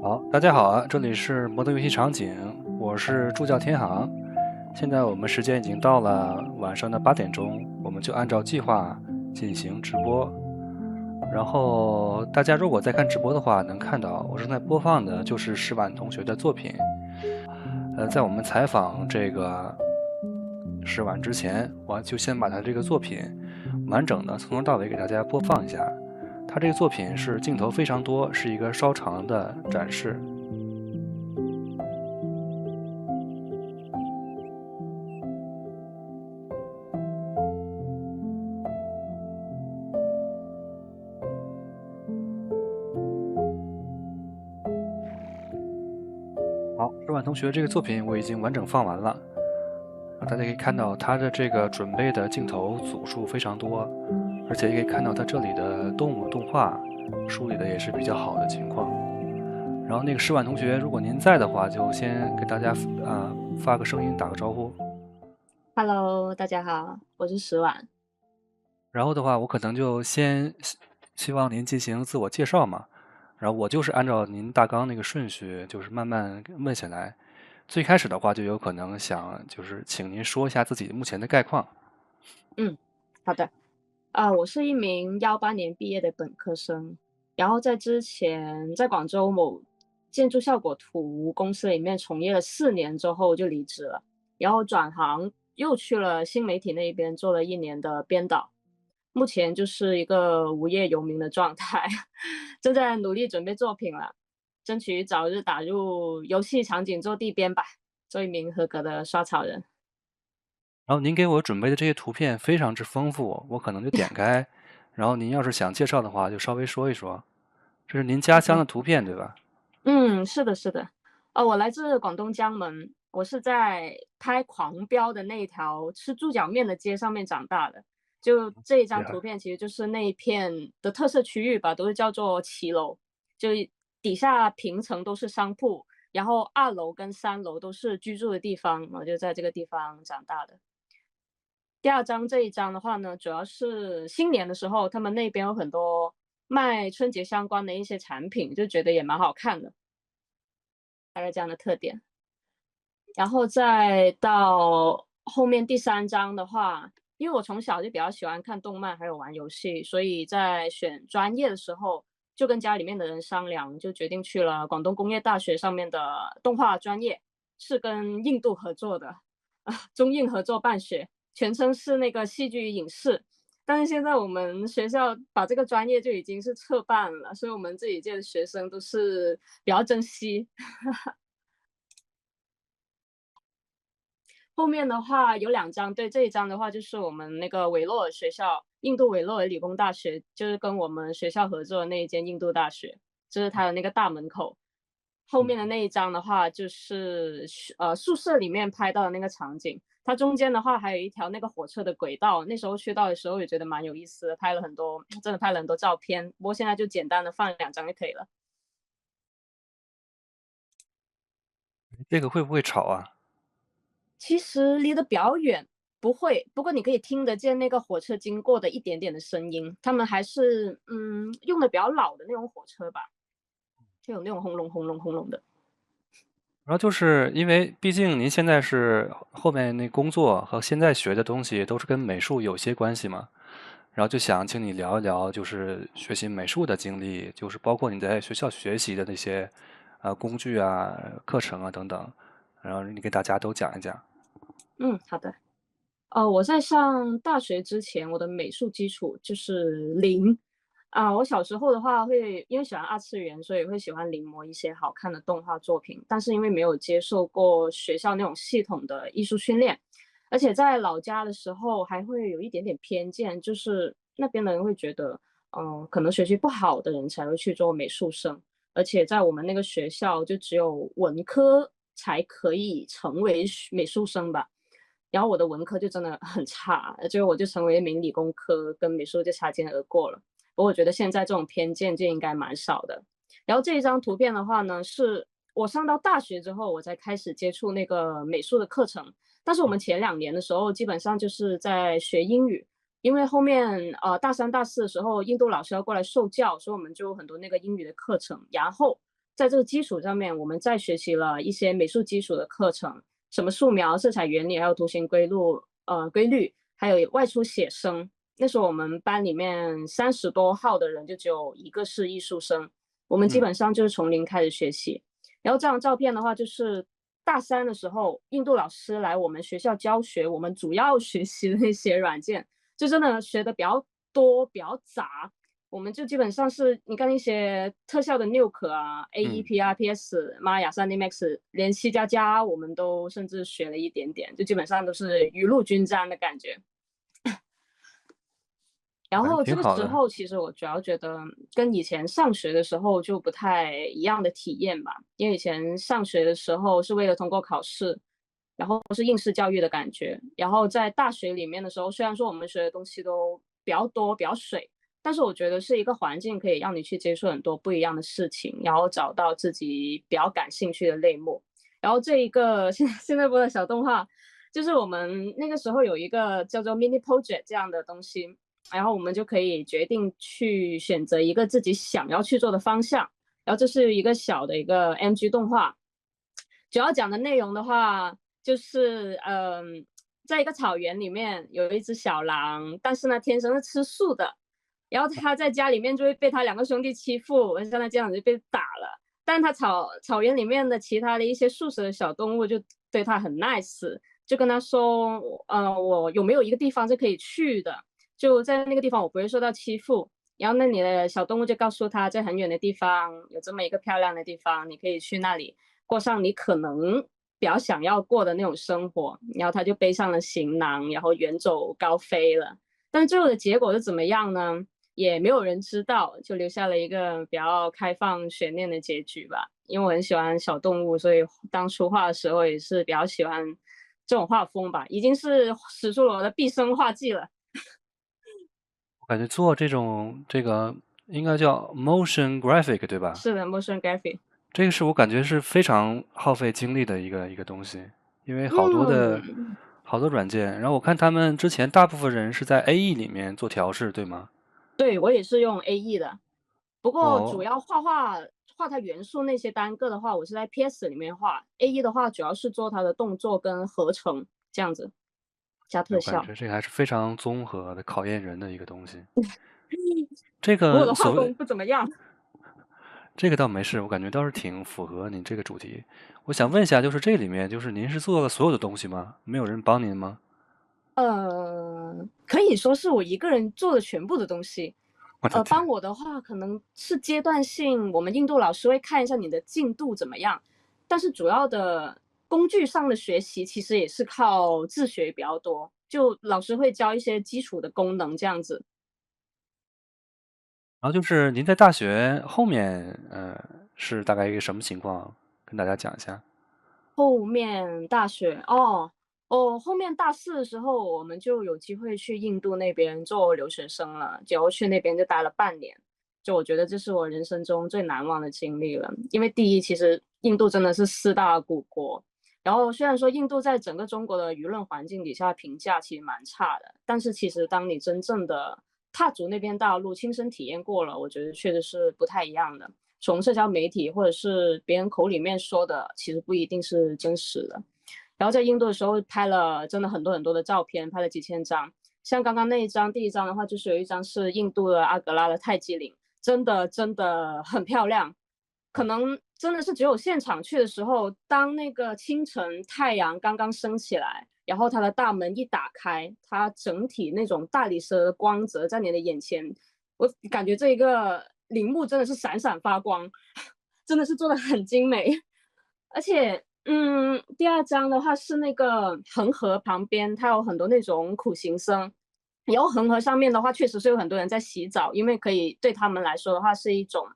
好，大家好啊，这里是摩登游戏场景，我是助教天航。现在我们时间已经到了晚上的8点钟，我们就按照计划进行直播。然后大家如果在看直播的话，能看到我正在播放的就是石婉同学的作品。在我们采访这个石婉之前，我就先把他这个作品完整的从头到尾给大家播放一下。他这个作品是镜头非常多，是一个稍长的展示。好，石婉同学这个作品我已经完整放完了，大家可以看到他的这个准备的镜头组数非常多，而且也可以看到他这里的动物动画梳理的也是比较好的情况。然后那个石婉同学，如果您在的话，就先给大家发个声音，打个招呼。Hello，大家好，我是石婉。然后的话，我可能就先希望您进行自我介绍嘛，然后我就是按照您大纲那个顺序，就是慢慢问下来。最开始的话，就有可能想就是请您说一下自己目前的概况。嗯，好的。我是一名18年毕业的本科生，然后在之前在广州某建筑效果图公司里面从业了4年之后就离职了，然后转行又去了新媒体那边做了1年的编导，目前就是一个无业游民的状态，正在努力准备作品了，争取早日打入游戏场景做地编吧，做一名合格的刷草人。然后您给我准备的这些图片非常之丰富，我可能就点开，然后您要是想介绍的话，就稍微说一说。这是您家乡的图片，对吧？嗯，是的，是的。我来自广东江门，我是在拍《狂飙》的那一条吃猪脚面的街上面长大的。就这一张图厉害。片其实就是那一片的特色区域吧，都是叫做骑楼，就底下平层都是商铺，然后2楼跟3楼都是居住的地方，我就在这个地方长大的。第二张这一张的话呢，主要是新年的时候，他们那边有很多卖春节相关的一些产品，就觉得也蛮好看的，大概这样的特点。然后再到后面第3章的话，因为我从小就比较喜欢看动漫，还有玩游戏，所以在选专业的时候，就跟家里面的人商量，就决定去了广东工业大学上面的动画专业，是跟印度合作的，中印合作办学，全称是那个戏剧与影视。但是现在我们学校把这个专业就已经是撤办了，所以我们这一届的学生都是比较珍惜。后面的话有2张，对，这一张的话就是我们那个韦洛尔学校，印度韦洛尔理工大学，就是跟我们学校合作的那一间印度大学，就是它的那个大门口。后面的那一张的话，就是宿舍里面拍到的那个场景，它中间的话还有一条那个火车的轨道，那时候去到的时候也觉得蛮有意思的，拍了很多真的拍了很多照片，不过现在就简单的放2张就可以了。这个会不会吵啊？其实离得比较远，不会，不过你可以听得见那个火车经过的一点点的声音，他们还是，用的比较老的那种火车吧，就有那种轰隆轰隆轰隆的。然后就是因为毕竟您现在是后面那工作和现在学的东西都是跟美术有些关系嘛，然后就想请你聊一聊，就是学习美术的经历，就是包括你在学校学习的那些工具啊、课程啊等等，然后你给大家都讲一讲。嗯，好的。我在上大学之前，我的美术基础就是零。我小时候的话会因为喜欢二次元，所以会喜欢临摹一些好看的动画作品，但是因为没有接受过学校那种系统的艺术训练，而且在老家的时候还会有一点点偏见，就是那边的人会觉得，可能学习不好的人才会去做美术生，而且在我们那个学校就只有文科才可以成为美术生吧。然后我的文科就真的很差，就我就成为一名理工科，跟美术就擦肩而过了。不过我觉得现在这种偏见就应该蛮少的。然后这一张图片的话呢，是我上到大学之后，我才开始接触那个美术的课程。但是我们前2年的时候，基本上就是在学英语，因为后面大3、大4的时候，印度老师要过来授教，所以我们就有很多那个英语的课程。然后在这个基础上面，我们再学习了一些美术基础的课程，什么素描、色彩原理，还有图形规律，还有外出写生。那时候我们班里面30多号的人，就只有一个是艺术生，我们基嗯本上就是从零开始学习。然后这张照片的话，就是大三的时候，印度老师来我们学校教学，我们主要学习的那些软件，就真的学的比较多，比较杂。我们就基本上是你看一些特效的 Nuke 啊、嗯，AEP 啊、PS、玛雅、3D Max，连 C 加加我们都甚至学了一点点，就基本上都是雨露均沾的感觉。然感觉后这个挺好的。时候，其实我主要觉得跟以前上学的时候就不太一样的体验吧，因为以前上学的时候是为了通过考试，然后是应试教育的感觉。然后在大学里面的时候，虽然说我们学的东西都比较多、比较水，但是我觉得是一个环境可以让你去接触很多不一样的事情，然后找到自己比较感兴趣的类目。然后这一个现在播的小动画，就是我们那个时候有一个叫做 mini project 这样的东西，然后我们就可以决定去选择一个自己想要去做的方向。然后这是一个小的一个 MG 动画，主要讲的内容的话，就是在一个草原里面有一只小狼，但是呢天生是吃素的，然后他在家里面就会被他2个兄弟欺负，像他这样子就被打了。但他草原里面的其他的一些素食的小动物就对他很 nice，就跟他说，我有没有一个地方是可以去的，就在那个地方我不会受到欺负。然后那里的小动物就告诉他，在很远的地方有这么一个漂亮的地方，你可以去那里过上你可能比较想要过的那种生活。然后他就背上了行囊，然后远走高飞了。但是最后的结果是怎么样呢？也没有人知道，就留下了一个比较开放悬念的结局吧。因为我很喜欢小动物，所以当初画的时候也是比较喜欢这种画风吧，已经是史书罗的毕生画技了。我感觉做这个应该叫 motion graphic，对吧？是的，motion graphic。这个是我感觉是非常耗费精力的一个东西，因为嗯，好多软件，然后我看他们之前大部分人是在 AE 里面做调试，对吗？对，我也是用 AE 的，不过主哦，要画它元素那些单个的话，我是在 PS 里面画。AE 的话，主要是做它的动作跟合成这样子，加特效。我感觉这个还是非常综合的，考验人的一个东西。这不过我个所谓的画工不怎么样。这个倒没事，我感觉倒是挺符合您这个主题。我想问一下，就是这里面就是您是做了所有的东西吗？没有人帮您吗？可以说是我一个人做的全部的东西。帮我的天！我的话可能是阶段性，我们印度老师会看一下你的进度怎么样，但是主要的工具上的学习其实也是靠自学比较多，就老师会教一些基础的功能这样子。然后就是您在大学后面，是大概一个什么情况？跟大家讲一下。后面大学后面大四的时候，我们就有机会去印度那边做留学生了，然后去那边就待了半年。就我觉得这是我人生中最难忘的经历了，因为第一，其实印度真的是4大古国，然后虽然说印度在整个中国的舆论环境底下评价其实蛮差的，但是其实当你真正的踏足那边大陆，亲身体验过了，我觉得确实是不太一样的。从社交媒体或者是别人口里面说的，其实不一定是真实的。然后在印度的时候拍了真的很多很多的照片，拍了几千张。像刚刚那一张，第一张的话，就是有一张是印度的阿格拉的泰姬陵，真的很漂亮。可能真的是只有现场去的时候，当那个清晨太阳刚刚升起来，然后它的大门一打开，它整体那种大理石的光泽在你的眼前，我感觉这一个陵墓真的是闪闪发光，真的是做的很精美。而且，第二章的话是那个恒河旁边，它有很多那种苦行僧，然后恒河上面的话，确实是有很多人在洗澡，因为可以对他们来说的话是一种，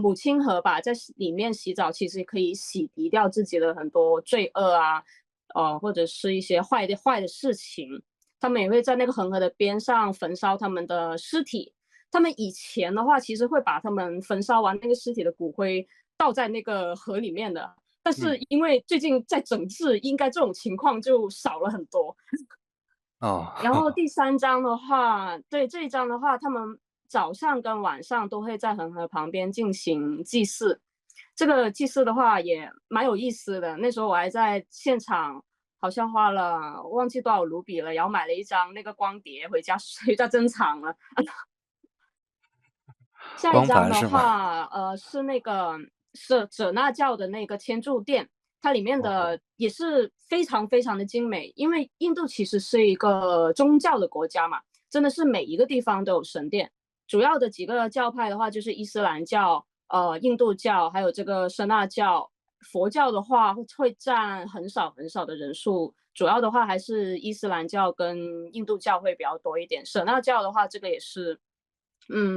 母亲河吧，在里面洗澡其实可以洗涤掉自己的很多罪恶啊，或者是一些坏的事情。他们也会在那个恒河的边上焚烧他们的尸体。他们以前的话，其实会把他们焚烧完那个尸体的骨灰倒在那个河里面的，但是嗯，因为最近在整治，应该这种情况就少了很多。哦，然后第三章的话，对这一章的话，他们早上跟晚上都会在恒河旁边进行祭祀。这个祭祀的话也蛮有意思的。那时候我还在现场，好像花了忘记多少卢比了，然后买了一张那个光碟回家回家珍藏了。下一光张的盘是吗？话，是那个是舍纳教的那个天柱殿，它里面哦，的也是非常非常的精美。因为印度其实是一个宗教的国家嘛，真的是每一个地方都有神殿。主要的几个教派的话，就是伊斯兰教、印度教，还有这个舍纳教。佛教的话会占很少很少的人数，主要的话还是伊斯兰教跟印度教会比较多一点。舍纳教的话，这个也是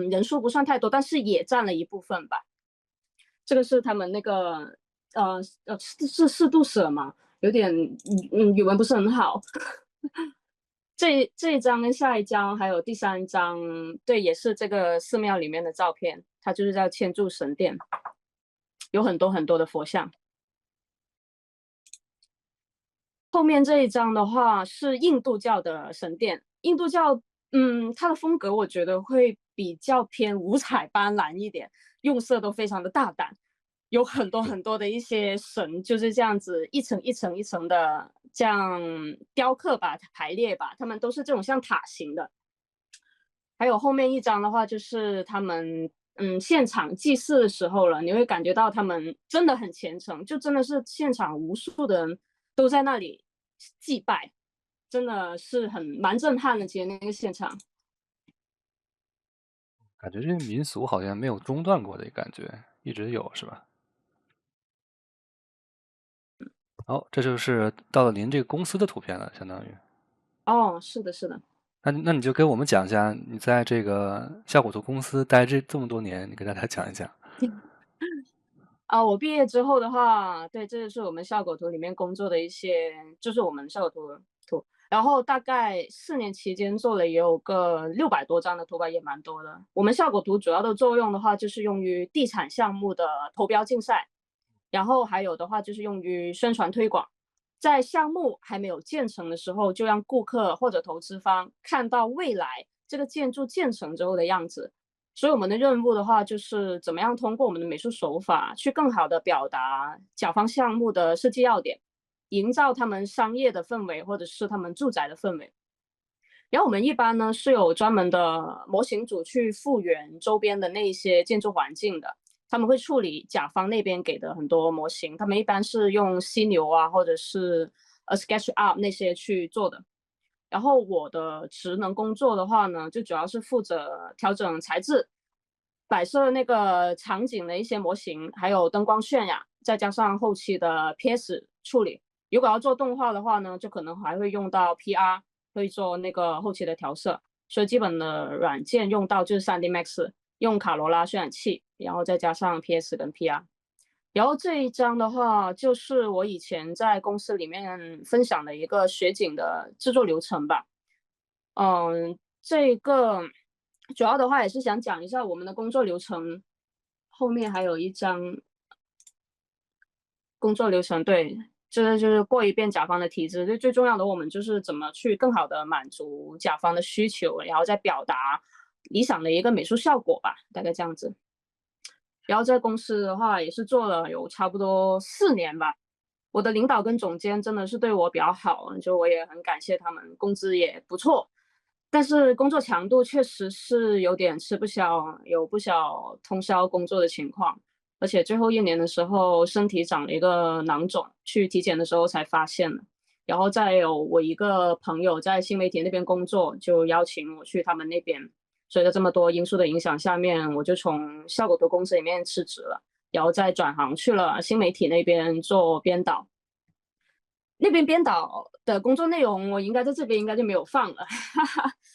人数不算太多，但是也占了一部分吧。这个是他们那个是度舍嘛，有点语文不是很好。这一张跟下一张还有第三张，对，也是这个寺庙里面的照片，它就是叫千柱神殿，有很多很多的佛像。后面这一张的话是印度教的神殿，印度教，它的风格我觉得会比较偏五彩斑斓一点，用色都非常的大胆，有很多很多的一些神就是这样子一层一层一层的这样雕刻吧、排列吧，他们都是这种像塔形的。还有后面一张的话，就是他们现场祭祀的时候了，你会感觉到他们真的很虔诚，就真的是现场无数的人都在那里祭拜，真的是蛮震撼的。其实那个现场，感觉这个民俗好像没有中断过的感觉，一直有是吧？哦，这就是到了您这个公司的图片了，相当于。哦，是的，是的。那你就给我们讲一下，你在这个效果图公司待这么多年，你给大家讲一讲。我毕业之后的话，对，这就是我们效果图里面工作的一些，就是我们效果图。然后大概4年期间做了也有个600多张的图吧，也蛮多的。我们效果图主要的作用的话，就是用于地产项目的投标竞赛，然后还有的话就是用于宣传推广。在项目还没有建成的时候，就让顾客或者投资方看到未来这个建筑建成之后的样子。所以我们的任务的话，就是怎么样通过我们的美术手法，去更好的表达甲方项目的设计要点，营造他们商业的氛围，或者是他们住宅的氛围。然后我们一般呢是有专门的模型组去复原周边的那一些建筑环境的，他们会处理甲方那边给的很多模型，他们一般是用犀牛啊，或者是SketchUp 那些去做的。然后我的职能工作的话呢，就主要是负责调整材质，摆设那个场景的一些模型，还有灯光渲染，再加上后期的 PS 处理。如果要做动画的话呢，就可能还会用到 PR，会做那个后期的调色。所以基本的软件用到就是 3D Max，用卡罗拉渲染器，然后再加上 PS 跟 PR。然后这一张的话，就是我以前在公司里面分享的一个雪景的制作流程吧。这个主要的话也是想讲一下我们的工作流程。后面还有一张工作流程，对，这就是过一遍甲方的体制。最重要的，我们就是怎么去更好的满足甲方的需求，然后再表达理想的一个美术效果吧，大概这样子。然后在公司的话，也是做了有差不多4年吧。我的领导跟总监真的是对我比较好，就我也很感谢他们，工资也不错。但是工作强度确实是有点吃不消，有不少通宵工作的情况。而且最后一年的时候，身体长了一个囊肿，去体检的时候才发现的。然后再有我一个朋友在新媒体那边工作，就邀请我去他们那边。所以在这么多因素的影响下面，我就从效果图公司里面辞职了，然后再转行去了新媒体那边做编导。那边编导的工作内容，我应该在这边应该就没有放了。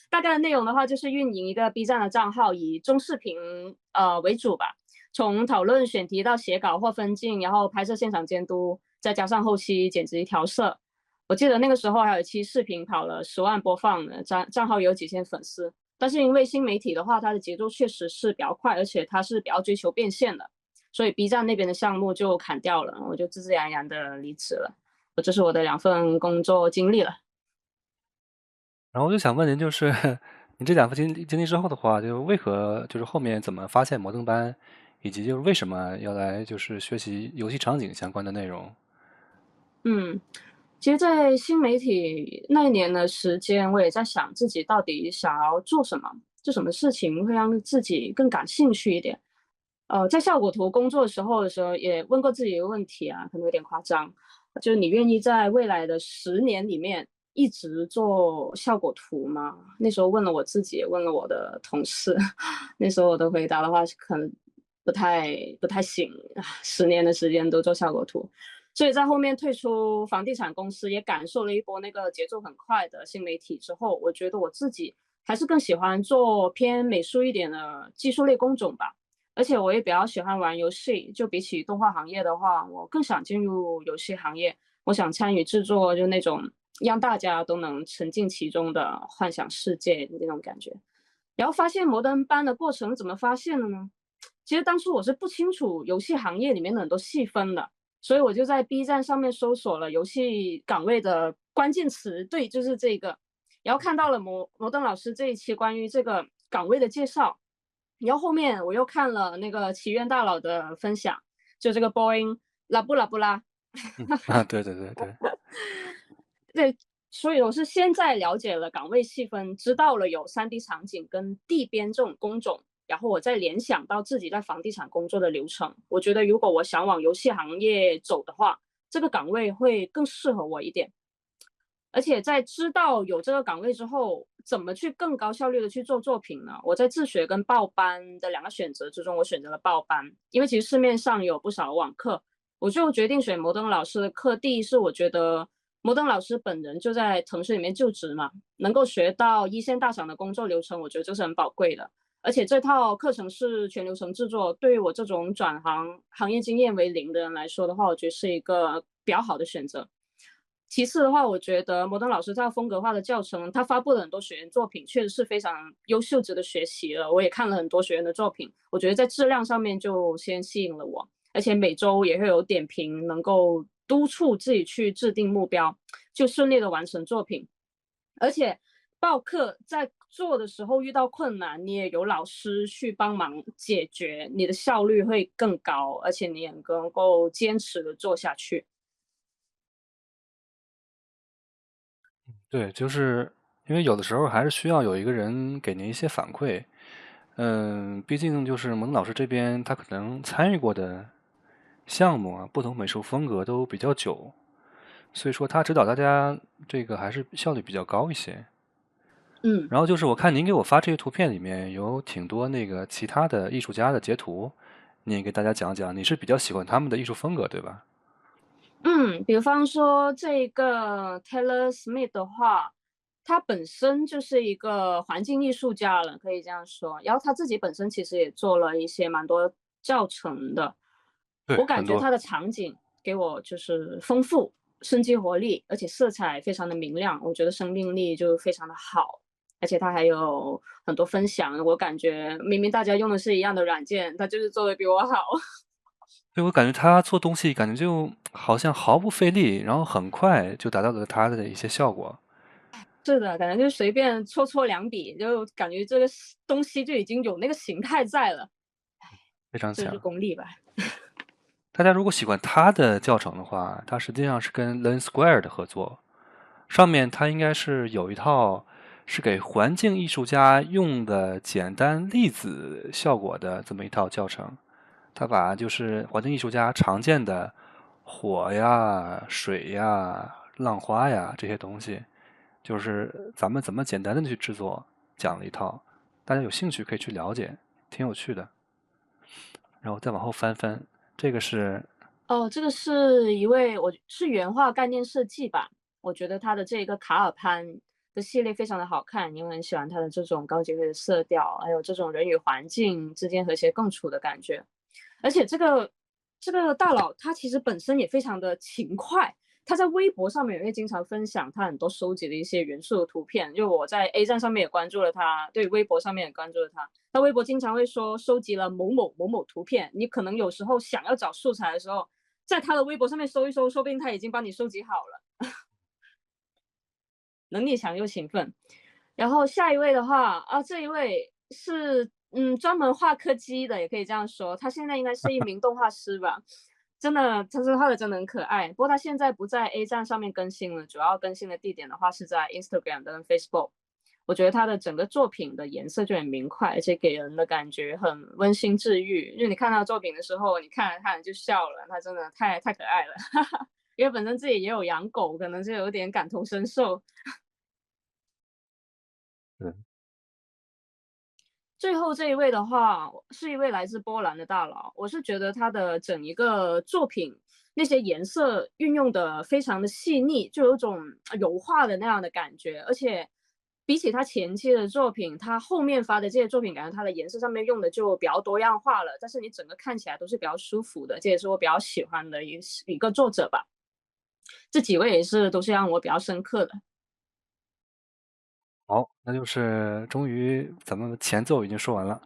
大概的内容的话，就是运营一个 B 站的账号，以中视频为主吧。从讨论选题到写稿或分镜，然后拍摄现场监督，再加上后期剪辑调色。我记得那个时候还有一期视频跑了10万播放呢，账号有几千粉丝。但是因为新媒体的话，它的节奏确实是比较快，而且它是比较追求变现的，所以 B 站那边的项目就砍掉了，我就自自然然的离职了。这是我的2份工作经历了。然后我就想问您，就是你这2份经历之后的话，就为何就是后面怎么发现摩登班以及就是为什么要来就是学习游戏场景相关的内容。嗯，其实在新媒体那一年的时间，我也在想自己到底想要做什么，做什么事情会让自己更感兴趣一点。在效果图工作的时候，也问过自己一个问题啊，可能有点夸张，就是你愿意在未来的10年里面一直做效果图吗？那时候问了我自己，也问了我的同事，那时候我的回答的话是可能不太行啊10年的时间都做效果图。所以在后面退出房地产公司，也感受了一波那个节奏很快的新媒体之后，我觉得我自己还是更喜欢做偏美术一点的技术类工种吧。而且我也比较喜欢玩游戏，就比起动画行业的话，我更想进入游戏行业。我想参与制作，就那种让大家都能沉浸其中的幻想世界那种感觉。然后发现摩登班的过程怎么发现的呢？其实当初我是不清楚游戏行业里面的很多细分的，所以我就在 B 站上面搜索了游戏岗位的关键词，对，就是这个。然后看到了摩登老师这一期关于这个岗位的介绍，然后后面我又看了那个祈愿大佬的分享，就这个 Boeing 拉布拉布拉，啊，对对对对。对，所以我是现在了解了岗位细分，知道了有3D 场景跟地边这种工种，然后我再联想到自己在房地产工作的流程，我觉得如果我想往游戏行业走的话，这个岗位会更适合我一点。而且在知道有这个岗位之后，怎么去更高效率的去做作品呢？我在自学跟报班的2个选择之中，我选择了报班，因为其实市面上有不少网课，我就决定选摩登老师的课。第一是我觉得摩登老师本人就在腾讯里面就职嘛，能够学到一线大厂的工作流程，我觉得这是很宝贵的。而且这套课程是全流程制作，对于我这种转行业经验为零的人来说的话，我觉得是一个比较好的选择。其次的话，我觉得摩登老师这套风格化的教程，他发布了很多学员作品，确实是非常优秀，值得学习了。我也看了很多学员的作品，我觉得在质量上面就先吸引了我，而且每周也会有点评，能够督促自己去制定目标，就顺利的完成作品。而且报课在做的时候遇到困难，你也有老师去帮忙解决，你的效率会更高，而且你也能够坚持的做下去。对，就是因为有的时候还是需要有一个人给您一些反馈。毕竟就是蒙老师这边他可能参与过的项目啊，不同美术风格都比较久，所以说他指导大家这个还是效率比较高一些。嗯。然后就是我看您给我发这些图片里面有挺多那个其他的艺术家的截图，你也给大家讲讲，你是比较喜欢他们的艺术风格，对吧？比方说这个 Taylor Smith 的话，他本身就是一个环境艺术家了，可以这样说。然后他自己本身其实也做了一些蛮多教程的，对，我感很多。觉他的场景给我就是丰富、生机活力，而且色彩非常的明亮，我觉得生命力就非常的好。而且他还有很多分享，我感觉明明大家用的是一样的软件，他就是做的比我好。对，我感觉他做东西感觉就好像毫不费力，然后很快就达到了他的一些效果。是的，感觉就随便搓两笔，就感觉这个东西就已经有那个形态在了，这就是非常强。功力吧。大家如果喜欢他的教程的话，他实际上是跟 Learn Square 的合作，上面它应该是有一套是给环境艺术家用的简单粒子效果的这么一套教程。他把就是环境艺术家常见的火呀、水呀、浪花呀这些东西，就是咱们怎么简单的去制作，讲了一套，大家有兴趣可以去了解，挺有趣的。然后再往后翻翻，这个是哦，这个是一位是原画概念设计吧，我觉得他的这个卡尔潘的系列非常的好看，因为很喜欢他的这种高级灰的色调，还有这种人与环境之间和谐共处的感觉。而且这个大佬他其实本身也非常的勤快，他在微博上面也会经常分享他很多收集的一些元素的图片。就我在 A 站上面也关注了他，对，微博上面也关注了他。他微博经常会说收集了某某某某图片，你可能有时候想要找素材的时候，在他的微博上面搜一搜，说不定他已经帮你收集好了。能力强又勤奋。然后下一位的话，啊，这一位是专门画柯基的，也可以这样说。他现在应该是一名动画师吧，真的，他是画的真的很可爱。不过他现在不在 A 站上面更新了，主要更新的地点的话是在 Instagram 跟 Facebook。我觉得他的整个作品的颜色就很明快，而且给人的感觉很温馨治愈。因为你看他的作品的时候，你看了看就笑了，他真的太可爱了。因为本身自己也有养狗，可能就有点感同身受。嗯。最后这一位的话，是一位来自波兰的大佬。我是觉得他的整一个作品，那些颜色运用的非常的细腻，就有种油画的那样的感觉。而且比起他前期的作品，他后面发的这些作品，感觉他的颜色上面用的就比较多样化了，但是你整个看起来都是比较舒服的，这也是我比较喜欢的一个作者吧。这几位也是都是让我比较深刻的。好，那就是终于咱们前奏已经说完了。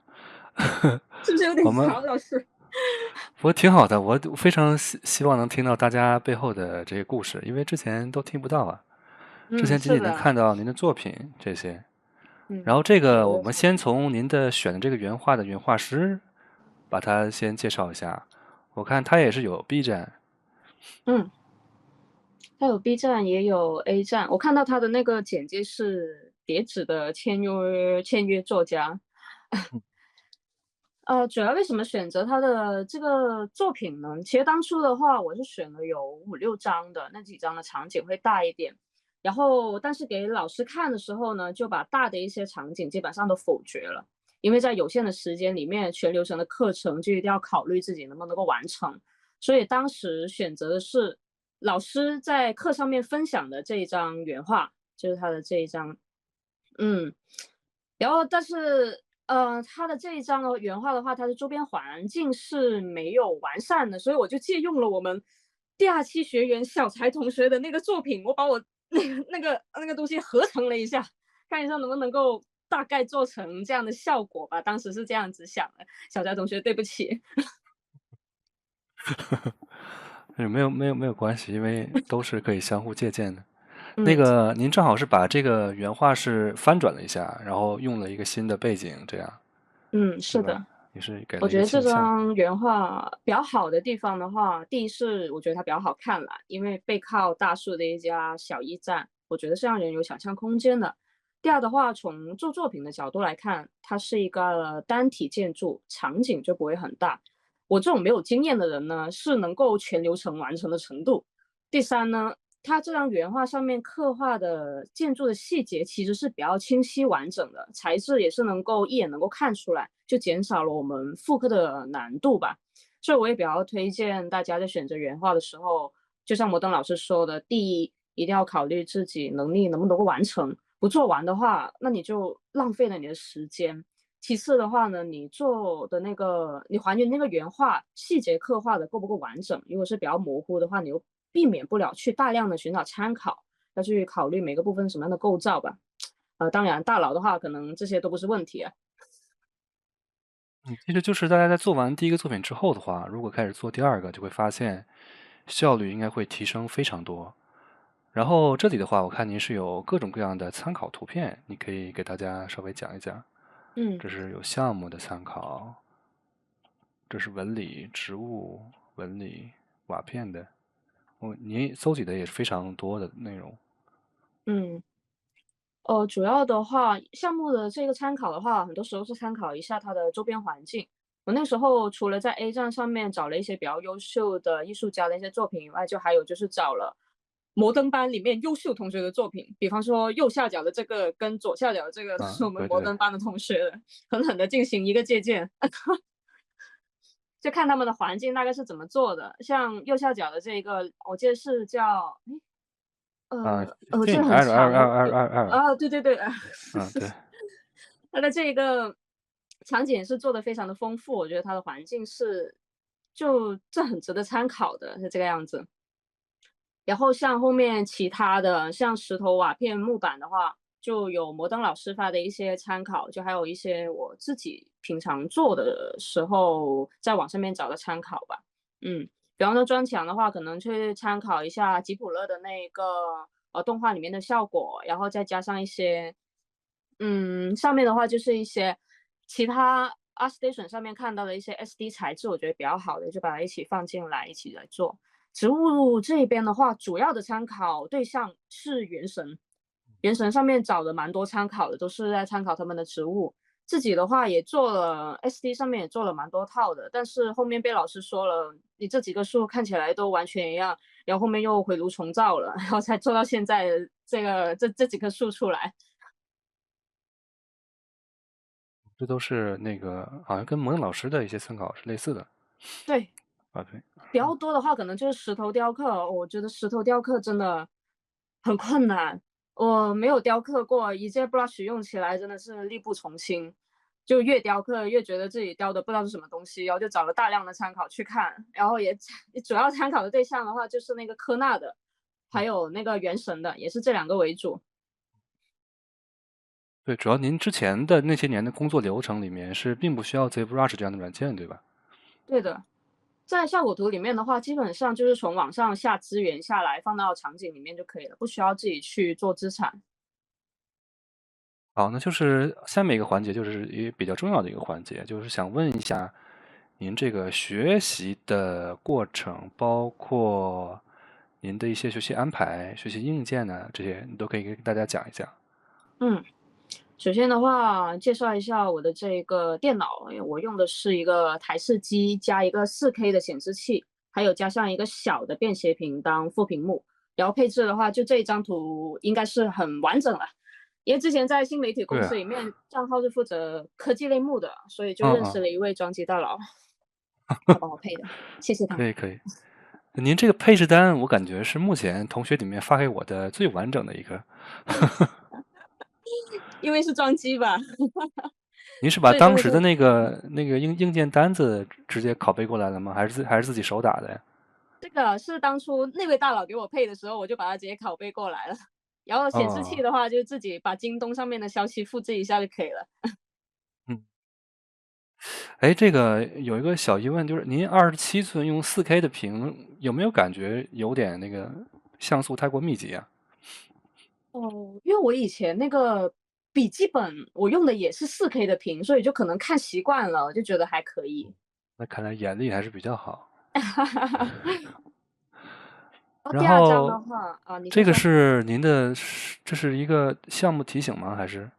是不是有点我们长，老师？不过挺好的，我非常希望能听到大家背后的这些故事，因为之前都听不到啊。之嗯，前仅仅能是的。看到您的作品这些。然嗯，后这个我我们先从您的选的这个原画的原画师，把他先介绍一下。我看他也是有 B 站。嗯。他有 B 站，也有 A 站。我看到他的那个简介是叠纸的签约作家。主要为什么选择他的这个作品呢？其实当初的话，我是选了有5、6张的，那几张的场景会大一点。然后，但是给老师看的时候呢，就把大的一些场景基本上都否决了，因为在有限的时间里面，全流程的课程就一定要考虑自己能不能够完成。所以当时选择的是老师在课上面分享的这一张原画，就是他的这一张。嗯。然后但是，它的这一张的原画的话，它的周边环境是没有完善的，所以我就借用了我们第二期学员小才同学的那个作品，我把我那个东西合成了一下，看一下能不能够大概做成这样的效果吧。当时是这样子想的，小才同学，对不起。没有关系，因为都是可以相互借鉴的。那嗯。个您正好是把这个原画是翻转了一下，然后用了一个新的背景，这样嗯，对吧？是的。也是给了一个我觉得这倾向。张原画比较好的地方的话，第一是我觉得它比较好看啦，因为背靠大树的一家小驿站，我觉得是让人有想象空间的。第二的话，从做作品的角度来看，它是一个单体建筑，场景就不会很大。我这种没有经验的人呢，是能够全流程完成的程度。第三呢，它这张原画上面刻画的建筑的细节其实是比较清晰完整的，材质也是能够一眼能够看出来，就减少了我们复刻的难度吧。所以我也比较推荐大家在选择原画的时候，就像摩登老师说的，第一一定要考虑自己能力能不能够完成，不做完的话，那你就浪费了你的时间。其次的话呢，你做的那个你还原那个原画细节刻画的够不够完整？如果是比较模糊的话，你又避免不了去大量的寻找参考，要去考虑每个部分什么样的构造吧。当然大佬的话，可能这些都不是问题啊。嗯，其实就是大家在做完第一个作品之后的话，如果开始做第二个，就会发现效率应该会提升非常多。然后这里的话，我看您是有各种各样的参考图片，你可以给大家稍微讲一讲。嗯。这是有项目的参考，这是纹理、植物纹理、瓦片的。您搜集的也是非常多的内容。嗯。主要的话，项目的这个参考的话，很多时候是参考一下它的周边环境。我那时候除了在 A 站上面找了一些比较优秀的艺术家的一些作品以外，就还有就是找了摩登班里面优秀同学的作品，比方说右下角的这个跟左下角的这个都是我们对对。摩登班的同学的，狠狠的进行一个借鉴。就看他们的环境大概是怎么做的。像右下角的这个，我记得是叫啊，这个信 很 L 二长。二二二二。对对对。对。它的这个场景是做的非常的丰富，我觉得它的环境是这很值得参考的，是这个样子。然后像后面其他的，像石头、瓦片、木板的话，就有摩登老师发的一些参考，就还有一些我自己平常做的时候在网上面找的参考吧。比方说砖墙的话，可能去参考一下吉普勒的那个动画里面的效果，然后再加上一些上面的话就是一些其他 ArtStation 上面看到的一些 SD 材质，我觉得比较好的，就把它一起放进来，一起来做。植物这边的话，主要的参考对象是原神，原神上面找的蛮多参考的，都是在参考他们的植物。自己的话也做了 SD 上面也做了蛮多套的，但是后面被老师说了，你这几个树看起来都完全一样，然后后面又回炉重造了，然后才做到现在的这几棵树出来。这都是那个好像跟蒙老师的一些参考是类似的对，啊，对。比较多的话可能就是石头雕刻，我觉得石头雕刻真的很困难，我没有雕刻过，一件 brush 用起来真的是力不从心，就越雕刻越觉得自己雕的不知道是什么东西，然后就找了大量的参考去看，然后也主要参考的对象的话就是那个科纳的，还有那个原神的，也是这两个为主。对，主要您之前的那些年的工作流程里面是并不需要 ZBrush 这样的软件，对吧？对的，在效果图里面的话，基本上就是从网上下资源下来，放到场景里面就可以了，不需要自己去做资产。好，那就是下面一个环节，就是一个比较重要的一个环节，就是想问一下，您这个学习的过程，包括您的一些学习安排、学习硬件呢，这些你都可以给大家讲一讲。嗯。首先的话，介绍一下我的这个电脑，我用的是一个台式机加一个4K 的显示器，还有加上一个小的便携屏当副屏幕。然后配置的话，就这一张图应该是很完整了，因为之前在新媒体公对啊，司里面账号是负责科技类目的，所以就嗯嗯，认识了一位装机大佬，他帮我配的，谢谢他。可以可以。您这个配置单，我感觉是目前同学里面发给我的最完整的一个。因为是装机吧，您是把所以真的是当时的那个硬件单子直接拷贝过来了吗？还是自己手打的呀？这个是当初那位大佬给我配的时候，我就把它直接拷贝过来了。然后显示器哦，的话，就自己把京东上面的消息复制一下就可以了。嗯，哎，这个有一个小疑问，就是您27寸用4K 的屏，有没有感觉有点那个像素太过密集啊？哦，因为我以前那个笔记本我用的也是4K 的屏，所以就可能看习惯了，就觉得还可以。那看来眼力还是比较好。然后然第二张的后，话，啊，你这个先说。是您的，这是一个项目提醒吗？还是？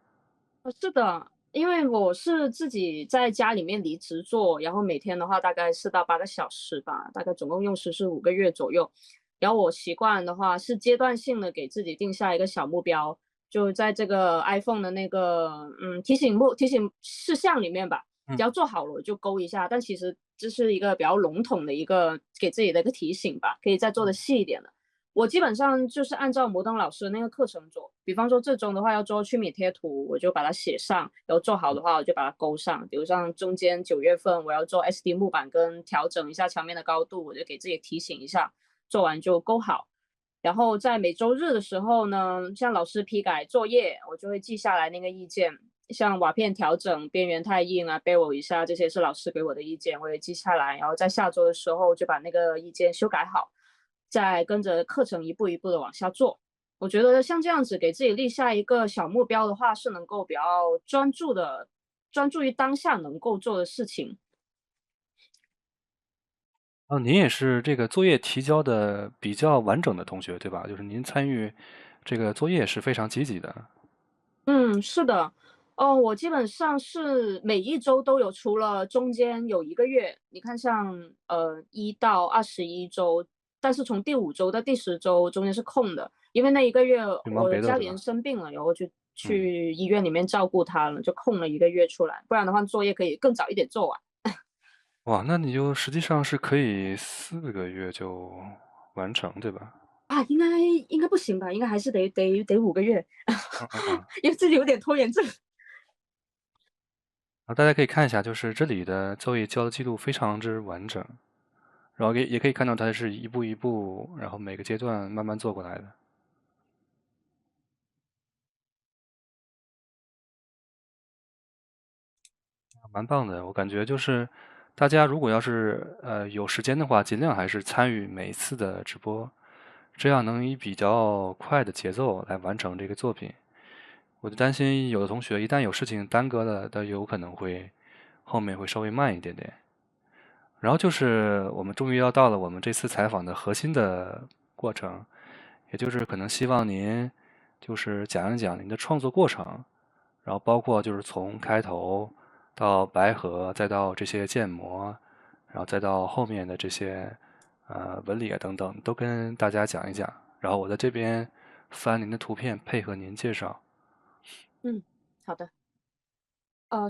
是的，因为我是自己在家里面离职做，然后每天的话大概4到8个小时吧，大概总共用时是5个月左右。然后我习惯的话是阶段性的给自己定下一个小目标，就在这个 iPhone 的那个提醒事项里面吧，只嗯要做好了我就勾一下。但其实这是一个比较笼统的一个给自己的一个提醒吧，可以再做的细一点的。我基本上就是按照摩登老师的那个课程做，比方说这周的话要做曲米贴图，我就把它写上，然后做好的话我就把它勾上。比如像中间9月份我要做 SD 木板跟调整一下墙面的高度，我就给自己提醒一下，做完就勾好。然后在每周日的时候呢，像老师批改作业，我就会记下来那个意见，像瓦片调整边缘太硬啊，bevel 一下，这些是老师给我的意见，我也记下来。然后在下周的时候就把那个意见修改好，再跟着课程一步一步的往下做。我觉得像这样子给自己立下一个小目标的话，是能够比较专注的，专注于当下能够做的事情。哦，您也是这个作业提交的比较完整的同学，对吧？就是您参与这个作业是非常积极的。嗯，是的。哦，我基本上是每一周都有，除了中间有1个月，你看像1到21周，但是从第5周到第10周中间是空的，因为那1个月去忙我的家里人别的是吧？生病了，然后就嗯，去医院里面照顾他了，就空了1个月出来，不然的话作业可以更早一点做完。哇，那你就实际上是可以4个月就完成，对吧？啊，应该不行吧？应该还是得5个月，嗯嗯嗯。因为自己有点拖延症。啊，大家可以看一下，就是这里的作业交的记录非常之完整，然后也可以看到它是一步一步，然后每个阶段慢慢做过来的，蛮棒的。我感觉就是大家如果要是有时间的话，尽量还是参与每一次的直播，这样能以比较快的节奏来完成这个作品。我就担心有的同学一旦有事情耽搁了，他有可能会后面会稍微慢一点点。然后就是我们终于要到了我们这次采访的核心的过程，也就是可能希望您就是讲一讲您的创作过程，然后包括就是从开头到白盒，再到这些建模，然后再到后面的这些纹理啊等等，都跟大家讲一讲。然后我在这边翻您的图片，配合您介绍。嗯，好的。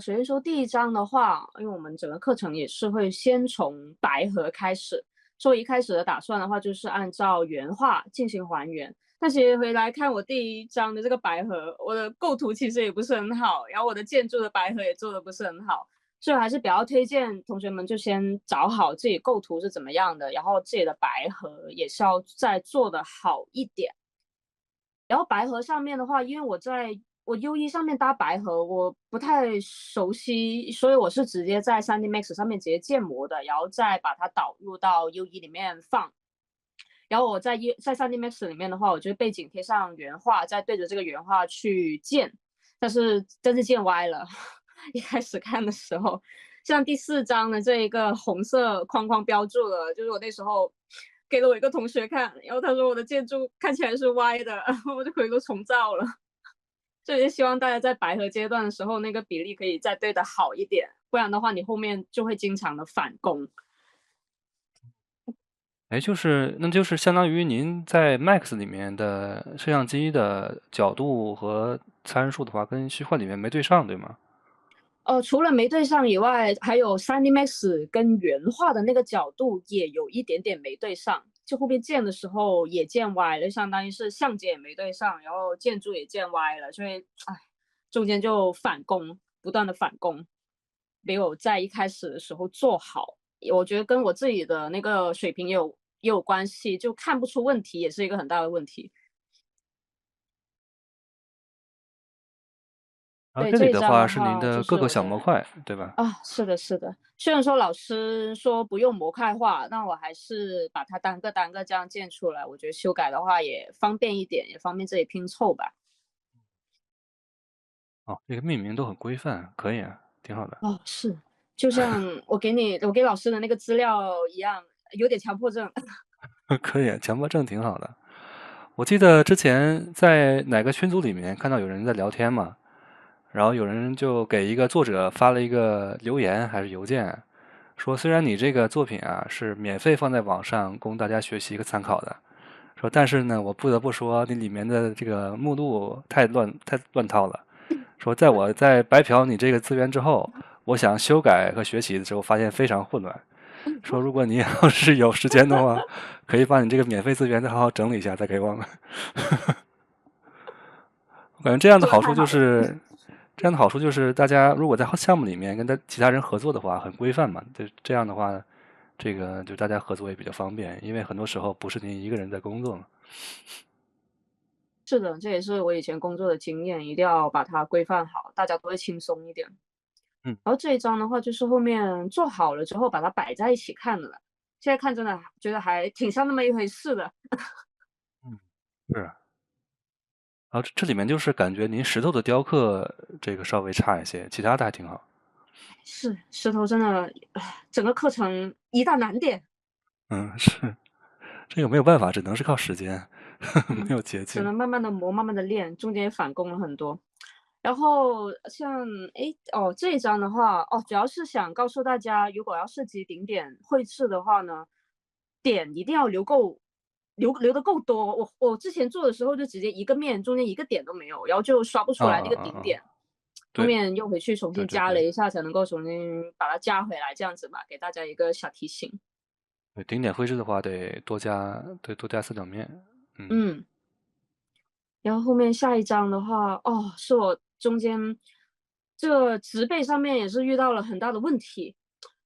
首先说第一章的话，因为我们整个课程也是会先从白盒开始，所以一开始的打算的话，就是按照原画进行还原。但其实回来看我第一章的这个白盒，我的构图其实也不是很好，然后我的建筑的白盒也做的不是很好，所以我还是比较推荐同学们就先找好自己构图是怎么样的，然后自己的白盒也是要再做的好一点。然后白盒上面的话，因为我 U1 上面搭白盒，我不太熟悉，所以我是直接在 3D Max 上面直接建模的，然后再把它导入到 U1 里面放。然后我在 3D Max 里面的话，我就背景贴上原画，再对着这个原画去建，但是建歪了。一开始看的时候，像第4章的这一个红色框框标注了，就是我那时候给了我一个同学看，然后他说我的建筑看起来是歪的，然后我就回头重造了。所以就希望大家在白盒阶段的时候，那个比例可以再对的好一点，不然的话你后面就会经常的返工。哎，那就是相当于您在 Max 里面的摄像机的角度和参数的话，跟虚幻里面没对上，对吗？除了没对上以外，还有 3D Max 跟原画的那个角度也有一点点没对上，就后面建的时候也建歪了，相当于是相机也没对上，然后建筑也建歪了，所以哎，中间就返工，不断的返工，没有在一开始的时候做好。我觉得跟我自己的那个水平也有关系，就看不出问题，也是一个很大的问题。然后对，这一章这里的话的话，就是您的各个是我的小模块，对吧？是的，是的。虽然说老师说不用模块化，那我还是把它单个单个这样建出来。我觉得修改的话也方便一点，也方便自己拼凑吧。哦，这个命名都很规范，可以啊，挺好的。是，就像我给老师的那个资料一样，有点强迫症。可以啊，强迫症挺好的。我记得之前在哪个群组里面看到有人在聊天嘛，然后有人就给一个作者发了一个留言还是邮件，说虽然你这个作品啊是免费放在网上供大家学习一个参考的，说但是呢，我不得不说你里面的这个目录太乱套了。说在我在白嫖你这个资源之后，我想修改和学习的时候发现非常混乱。说如果你要是有时间的话，可以把你这个免费资源再好好整理一下，再给我们。我感觉这样的说的好处太好了。就是，这样的好处就是大家如果在项目里面跟其他人合作的话，很规范嘛。这样的话，这个就大家合作也比较方便，因为很多时候不是您一个人在工作嘛。是的，这也是我以前工作的经验，一定要把它规范好，大家都会轻松一点。嗯然后这一张的话，就是后面做好了之后把它摆在一起看的了。现在看真的觉得还挺像那么一回事的。嗯，是。然后这里面就是感觉您石头的雕刻这个稍微差一些，其他的还挺好。是，石头真的，整个课程一大难点。嗯，是这个没有办法，只能是靠时间，没有捷径。只能慢慢的磨，慢慢的练，中间也返工了很多。然后像这一张的话，主要是想告诉大家，如果要涉及顶点绘制的话呢，点一定要留得够多。我之前做的时候就直接一个面中间一个点都没有，然后就刷不出啊来那个啊啊啊！顶点，后对面又回去重新对对对加了一下，才能够重新把它加回来，这样子吧，给大家一个小提醒。对，顶点绘制的话得多加四角面。嗯嗯。然后后面下一章的话，是我中间这个植被上面也是遇到了很大的问题，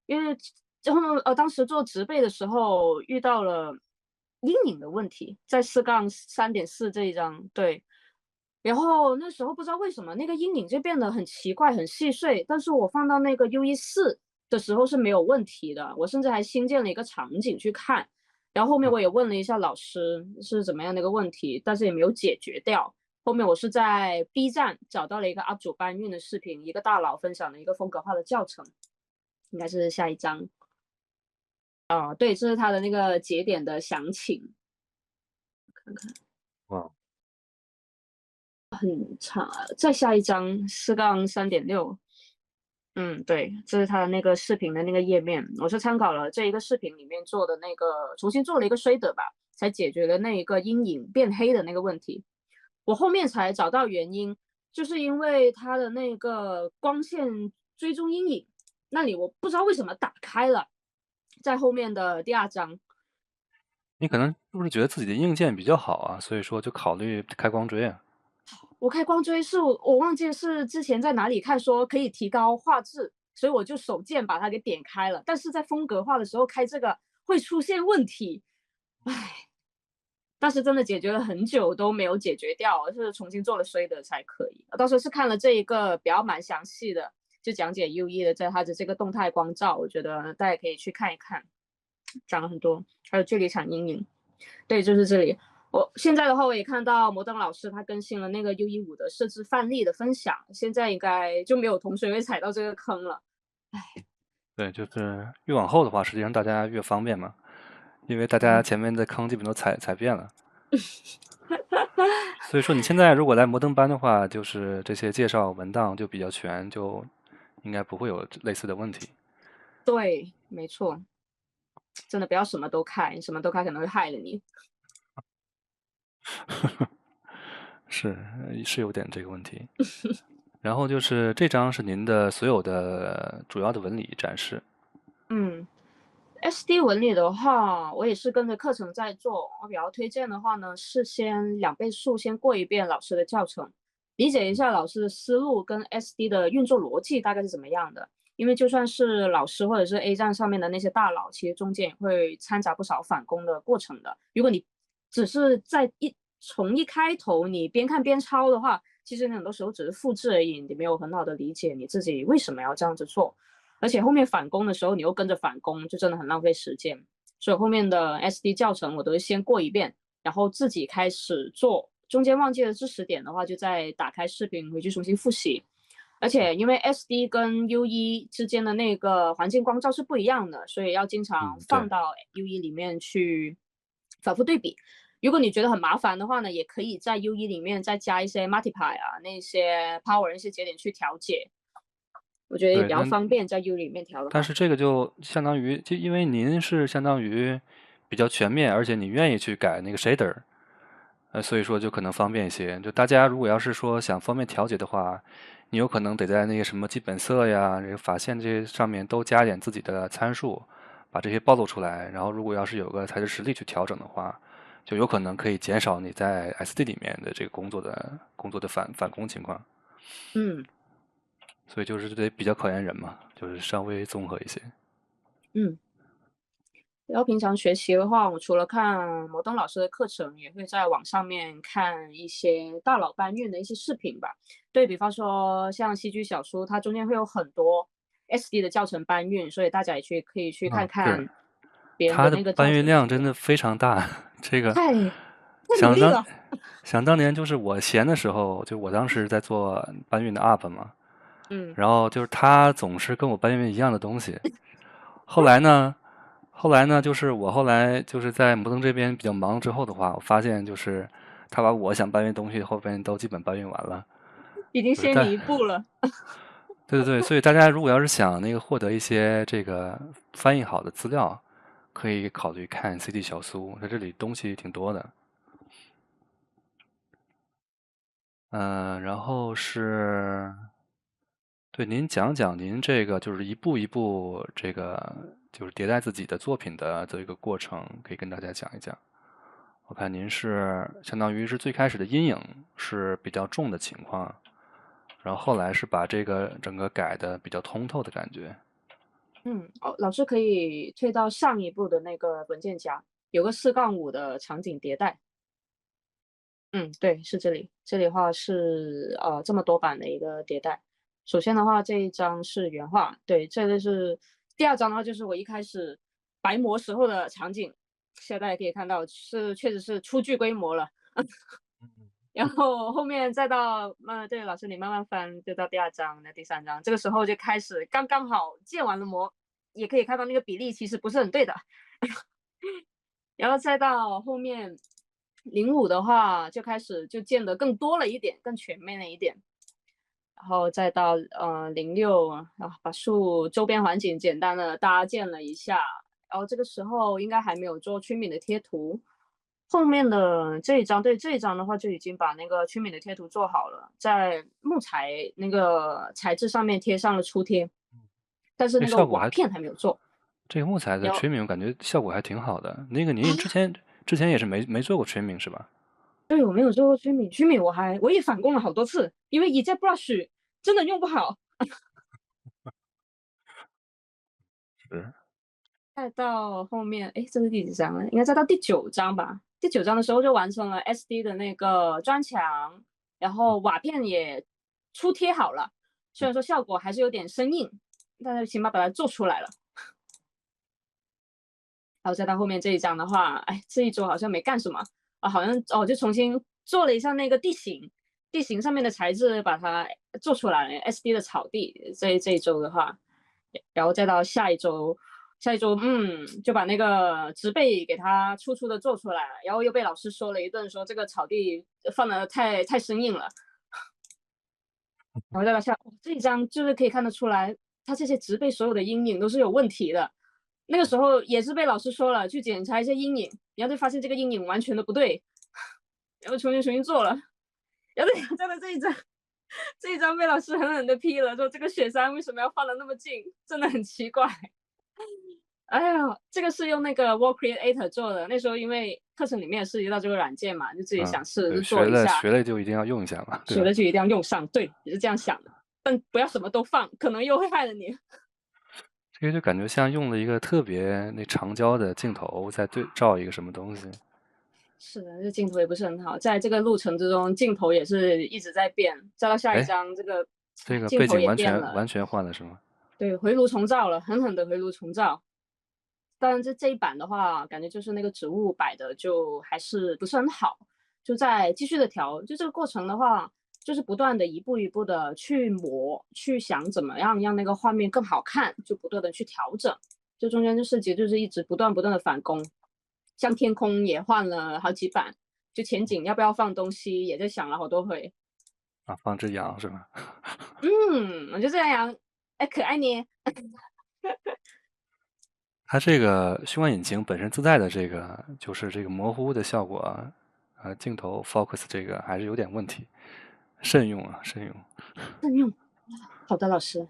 因为当时做植被的时候遇到了阴影的问题，在4-3.4这一章，对。然后那时候不知道为什么那个阴影就变得很奇怪、很细碎，但是我放到那个 UE4的时候是没有问题的，我甚至还新建了一个场景去看。然后后面嗯我也问了一下老师是怎么样的一个问题，但是也没有解决掉。后面我是在 B 站找到了一个 UP 主搬运的视频，一个大佬分享的一个风格化的教程，应该是下一章。对，这是它的那个节点的详情，看看哇，很长。再下一章4-3.6，对，这是它的那个视频的那个页面，我是参考了这一个视频里面做的那个，重新做了一个 shader 吧，才解决了那一个阴影变黑的那个问题。我后面才找到原因，就是因为它的那个光线追踪阴影那里，我不知道为什么打开了，在后面的第二章。你可能是不是觉得自己的硬件比较好啊，所以说就考虑开光追啊？我开光追是我忘记是之前在哪里看说可以提高画质，所以我就手贱把它给点开了。但是在风格化的时候开这个会出现问题，唉，但是真的解决了很久都没有解决掉，是重新做了shader才可以。当时是看了这一个比较蛮详细的，就讲解 UE 的在它的这个动态光照，我觉得大家可以去看一看，讲了很多，还有距离产阴影。对，就是这里。我现在的话，我也看到摩登老师他更新了那个 UE5的设置范例的分享，现在应该就没有同学会踩到这个坑了。对，就是越往后的话，实际上大家越方便嘛，因为大家嗯，前面的坑基本都踩遍了。所以说你现在如果来摩登班的话，就是这些介绍文档就比较全，就应该不会有类似的问题。对，没错，真的不要什么都看，什么都看可能会害了你。是有点这个问题。然后就是这张是您的所有的主要的纹理展示。嗯，SD 纹理的话，我也是跟着课程在做。我比较推荐的话呢，是先2倍速先过一遍老师的教程，理解一下老师的思路跟 SD 的运作逻辑大概是怎么样的。因为就算是老师或者是 A 站上面的那些大佬，其实中间也会掺杂不少返工的过程的。如果你只是从一开头你边看边抄的话，其实你很多时候只是复制而已，你没有很好的理解你自己为什么要这样子做。而且后面返工的时候，你又跟着返工，就真的很浪费时间。所以后面的 SD 教程我都是先过一遍，然后自己开始做。中间忘记了知识点的话，就再打开视频回去重新复习。而且因为 SD 跟 UE 之间的那个环境光照是不一样的，所以要经常嗯，对放到 UE 里面去反复对比。如果你觉得很麻烦的话呢，也可以在 UE 里面再加一些 multiply 啊，那些 power 那些节点去调节。我觉得也比对，较方便，在 U 里面调的话。但是这个就相当于，就因为您是相当于比较全面，而且你愿意去改那个 shader，所以说就可能方便一些。就大家如果要是说想方便调节的话，你有可能得在那个什么基本色呀、这个法线这些上面都加点自己的参数，把这些暴露出来。然后如果要是有个材质实例去调整的话，就有可能可以减少你在 SD 里面的这个工作的返工情况。嗯所以就是得比较考验人嘛，就是稍微综合一些。嗯。然后平常学习的话，我除了看摩登老师的课程，也会在网上面看一些大佬搬运的一些视频吧。对比方说像戏剧小说，它中间会有很多 SD 的教程搬运，所以大家也可以去看是，看别人它的那个教的搬运程是怎么样。量真的非常大。这个太努想当力了。想当年，就是我闲的时候，就我当时在做搬运的 UP 嘛，嗯然后就是他总是跟我搬运一样的东西。后来呢，就是我后来就是在摩登这边比较忙之后的话，我发现就是他把我想搬运的东西后边都基本搬运完了。已经就是在先你一步了。对对对，所以大家如果要是想那个获得一些这个翻译好的资料，可以考虑看 CD 小苏，在这里东西挺多的。然后是，对，您讲讲您这个就是一步一步这个就是迭代自己的作品的这个过程，可以跟大家讲一讲。我看您是相当于是最开始的阴影是比较重的情况，然后后来是把这个整个改的比较通透的感觉。老师可以退到上一步的那个文件夹，有个4-5的场景迭代。对，是这里。这里的话是这么多版的一个迭代。首先的话，这一张是原画，对，这个是第二张的话，就是我一开始白模时候的场景。现在大家可以看到是确实是初具规模了。然后后面再到对，老师你慢慢翻，就到第二章、那第三章，这个时候就开始刚刚好建完了模，也可以看到那个比例其实不是很对的。然后再到后面05的话，就开始就建得更多了一点，更全面了一点。然后再到06啊，把树周边环境简单的搭建了一下，然后这个时候应该还没有做曲敏的贴图。后面的这一张，对，这一张的话就已经把那个曲敏的贴图做好了，在木材那个材质上面贴上了初贴，但是这那个效果还，瓦片还没有做。这个木材的 然后 trimming 我感觉效果还挺好的。那个您之啊，前之前也是没做过 trimming 是吧？对，我没有做过曲敏，曲敏我也返工了好多次，因为一件 brush 真的用不好。是。再到后面，哎，这是第几章了？应该再到第九章吧。第九章的时候就完成了 SD 的那个砖墙，然后瓦片也初贴好了，虽然说效果还是有点生硬，但是起码把它做出来了。然后再到后面这一章的话，哎，这一周好像没干什么啊，好像就重新做了一下那个地形，地形上面的材质把它做出来了，SD 的草地。这一周的话，然后再到下一周，下一周就把那个植被给它粗粗的做出来了，然后又被老师说了一顿，说这个草地放的太生硬了。然后再到这一张就是可以看得出来，它这些植被所有的阴影都是有问题的。那个时候也是被老师说了，去检查一下阴影，然后就发现这个阴影完全的不对，然后重新做了。然后真的这一张被老师狠狠的批了，说这个雪山为什么要放的那么近，真的很奇怪。哎呀，这个是用那个 Wall Creator 做的，那时候因为课程里面涉及到这个软件嘛，就自己嗯，想试着对，就做一下，学了就一定要用一下嘛，对吧？学了就一定要用上，对，也是这样想的。但不要什么都放，可能又会害了你。这个就感觉像用了一个特别那长焦的镜头在对照一个什么东西。是的，这镜头也不是很好，在这个路程之中，镜头也是一直在变。再到下一哎，章，这个这个背景镜头也变了，完全换了是吗？对，回炉重造了，狠狠的回炉重造。当然这一版的话，感觉就是那个植物摆的就还是不是很好，就在继续的调。就这个过程的话，就是不断的一步一步的去磨，去想怎么样让那个画面更好看，就不断的去调整。就中间就设计就是一直不断的返工，像天空也换了好几版，就前景要不要放东西也在想了好多回。啊，放只羊是吧？我就这样，哎，可爱呢。它这个虚幻引擎本身自带的这个就是这个模糊的效果啊，镜头 focus 这个还是有点问题，慎用啊，慎用。慎用。好的，老师。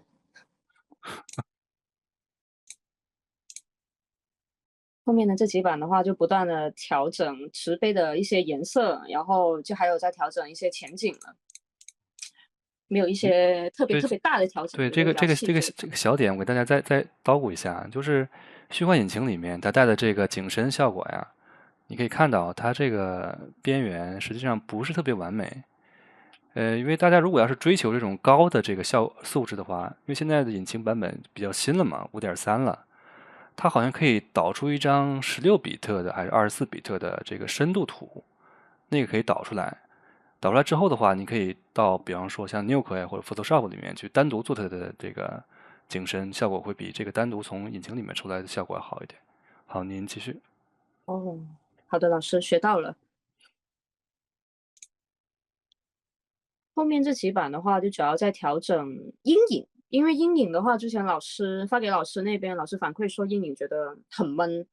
后面的这几版的话，就不断的调整石碑的一些颜色，然后就还有在调整一些前景了，没有一些特别对特别大的调整，对，就是比较细节的这调整。个小点，我给大家再叨鼓一下，就是虚幻引擎里面它带的这个景深效果呀，你可以看到它这个边缘实际上不是特别完美。因为大家如果要是追求这种高的这个素质的话，因为现在的引擎版本比较新了嘛，5.3了，它好像可以导出一张16比特的还是24比特的这个深度图，那个可以导出来。导出来之后的话，你可以到比方说像 Nuke 呀或者 Photoshop 里面去单独做它的这个景深，效果会比这个单独从引擎里面出来的效果要好一点。好，您继续。哦，好的，老师学到了。后面这几版的话，就主要在调整阴影，因为阴影的话，之前老师发给老师那边，老师反馈说阴影觉得很闷，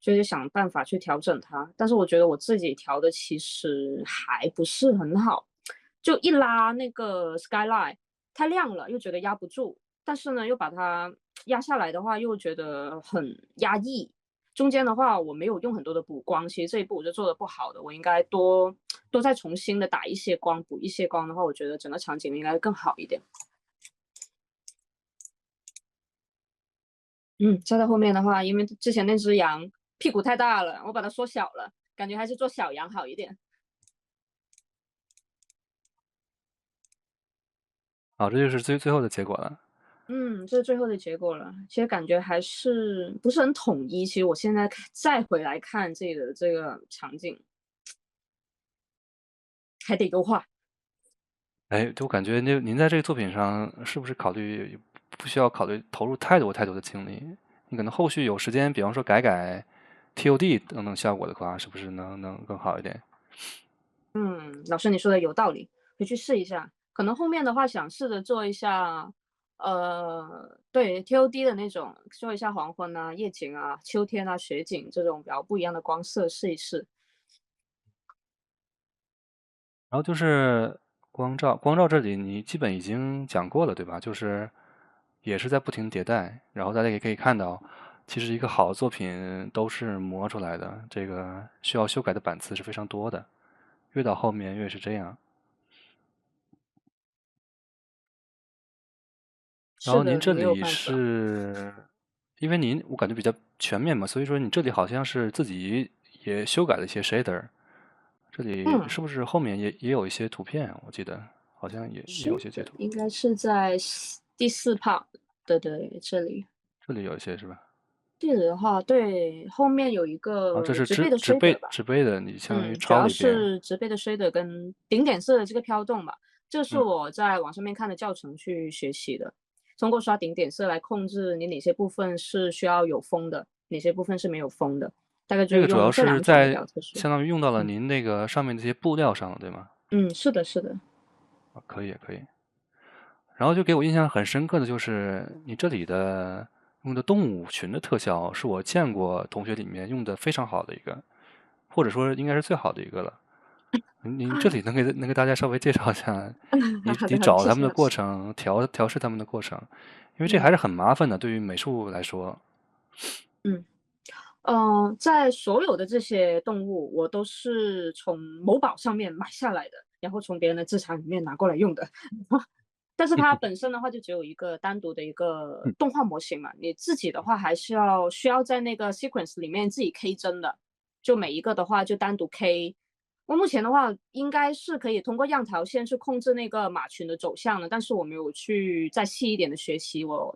所以就想办法去调整它。但是我觉得我自己调的其实还不是很好，就一拉那个 skyline 太亮了，又觉得压不住，但是呢，又把它压下来的话，又觉得很压抑。中间的话，我没有用很多的补光，其实这一步我就做的不好的，我应该多再重新的打一些光，补一些光的话，我觉得整个场景应该更好一点。再到后面的话，因为之前那只羊屁股太大了，我把它缩小了，感觉还是做小羊好一点。好，这就是最后的结果了。这是最后的结果了。其实感觉还是不是很统一。其实我现在再回来看这个场景，还得优化。哎，就我感觉您在这个作品上是不是不需要考虑投入太多的精力？你可能后续有时间，比方说改 TOD 等等效果的话，是不是能更好一点？嗯，老师你说的有道理，回去试一下。可能后面的话想试着做一下，对 TOD 的那种，做一下黄昏啊、夜景啊、秋天啊、雪景这种比较不一样的光色试一试。然后就是光照这里你基本已经讲过了，对吧？就是也是在不停迭代，然后大家也可以看到，其实一个好的作品都是磨出来的，这个需要修改的板次是非常多的，越到后面越是这样。然后您是的，没有这里办法。是，因为我感觉比较全面嘛，所以说你这里好像是自己也修改了一些 shader，这里嗯，是不是后面也有一些图片啊？我记得好像也是的，有一些截图，应该是在第四 part，对对，这里。这里有一些是吧？这里的话，对，后面有一啊，这个植被的 是shader 吧。植被的，你相当于主要抄了一遍。是植被的 shader 跟顶点色的这个飘动吧，这是嗯，我在网上面看的教程去学习的。通过刷顶点色来控制你哪些部分是需要有风的，哪些部分是没有风的，大概就是这个主要用这两种比是较特殊。相当于用到了嗯您那个上面这些布料上了，对吗？嗯，是的，是的。啊，可以可以。然后就给我印象很深刻的就是你这里的用的动物群的特效，是我见过同学里面用的非常好的一个，或者说应该是最好的一个了。您这里能给大家稍微介绍一下，好的，好的，你找他们的谢谢老师。过程，调试他们的过程，因为这还嗯是很麻烦的，对于美术来说。嗯。在所有的这些动物，我都是从某宝上面买下来的，然后从别人的资产里面拿过来用的。但是它本身的话，就只有一个单独的一个嗯，动画模型嘛，你自己的话还是需要在那个 sequence 里面自己 K 帧的，就每一个的话就单独 K。我目前的话，应该是可以通过样条线去控制那个马群的走向的，但是我没有去再细一点的学习，我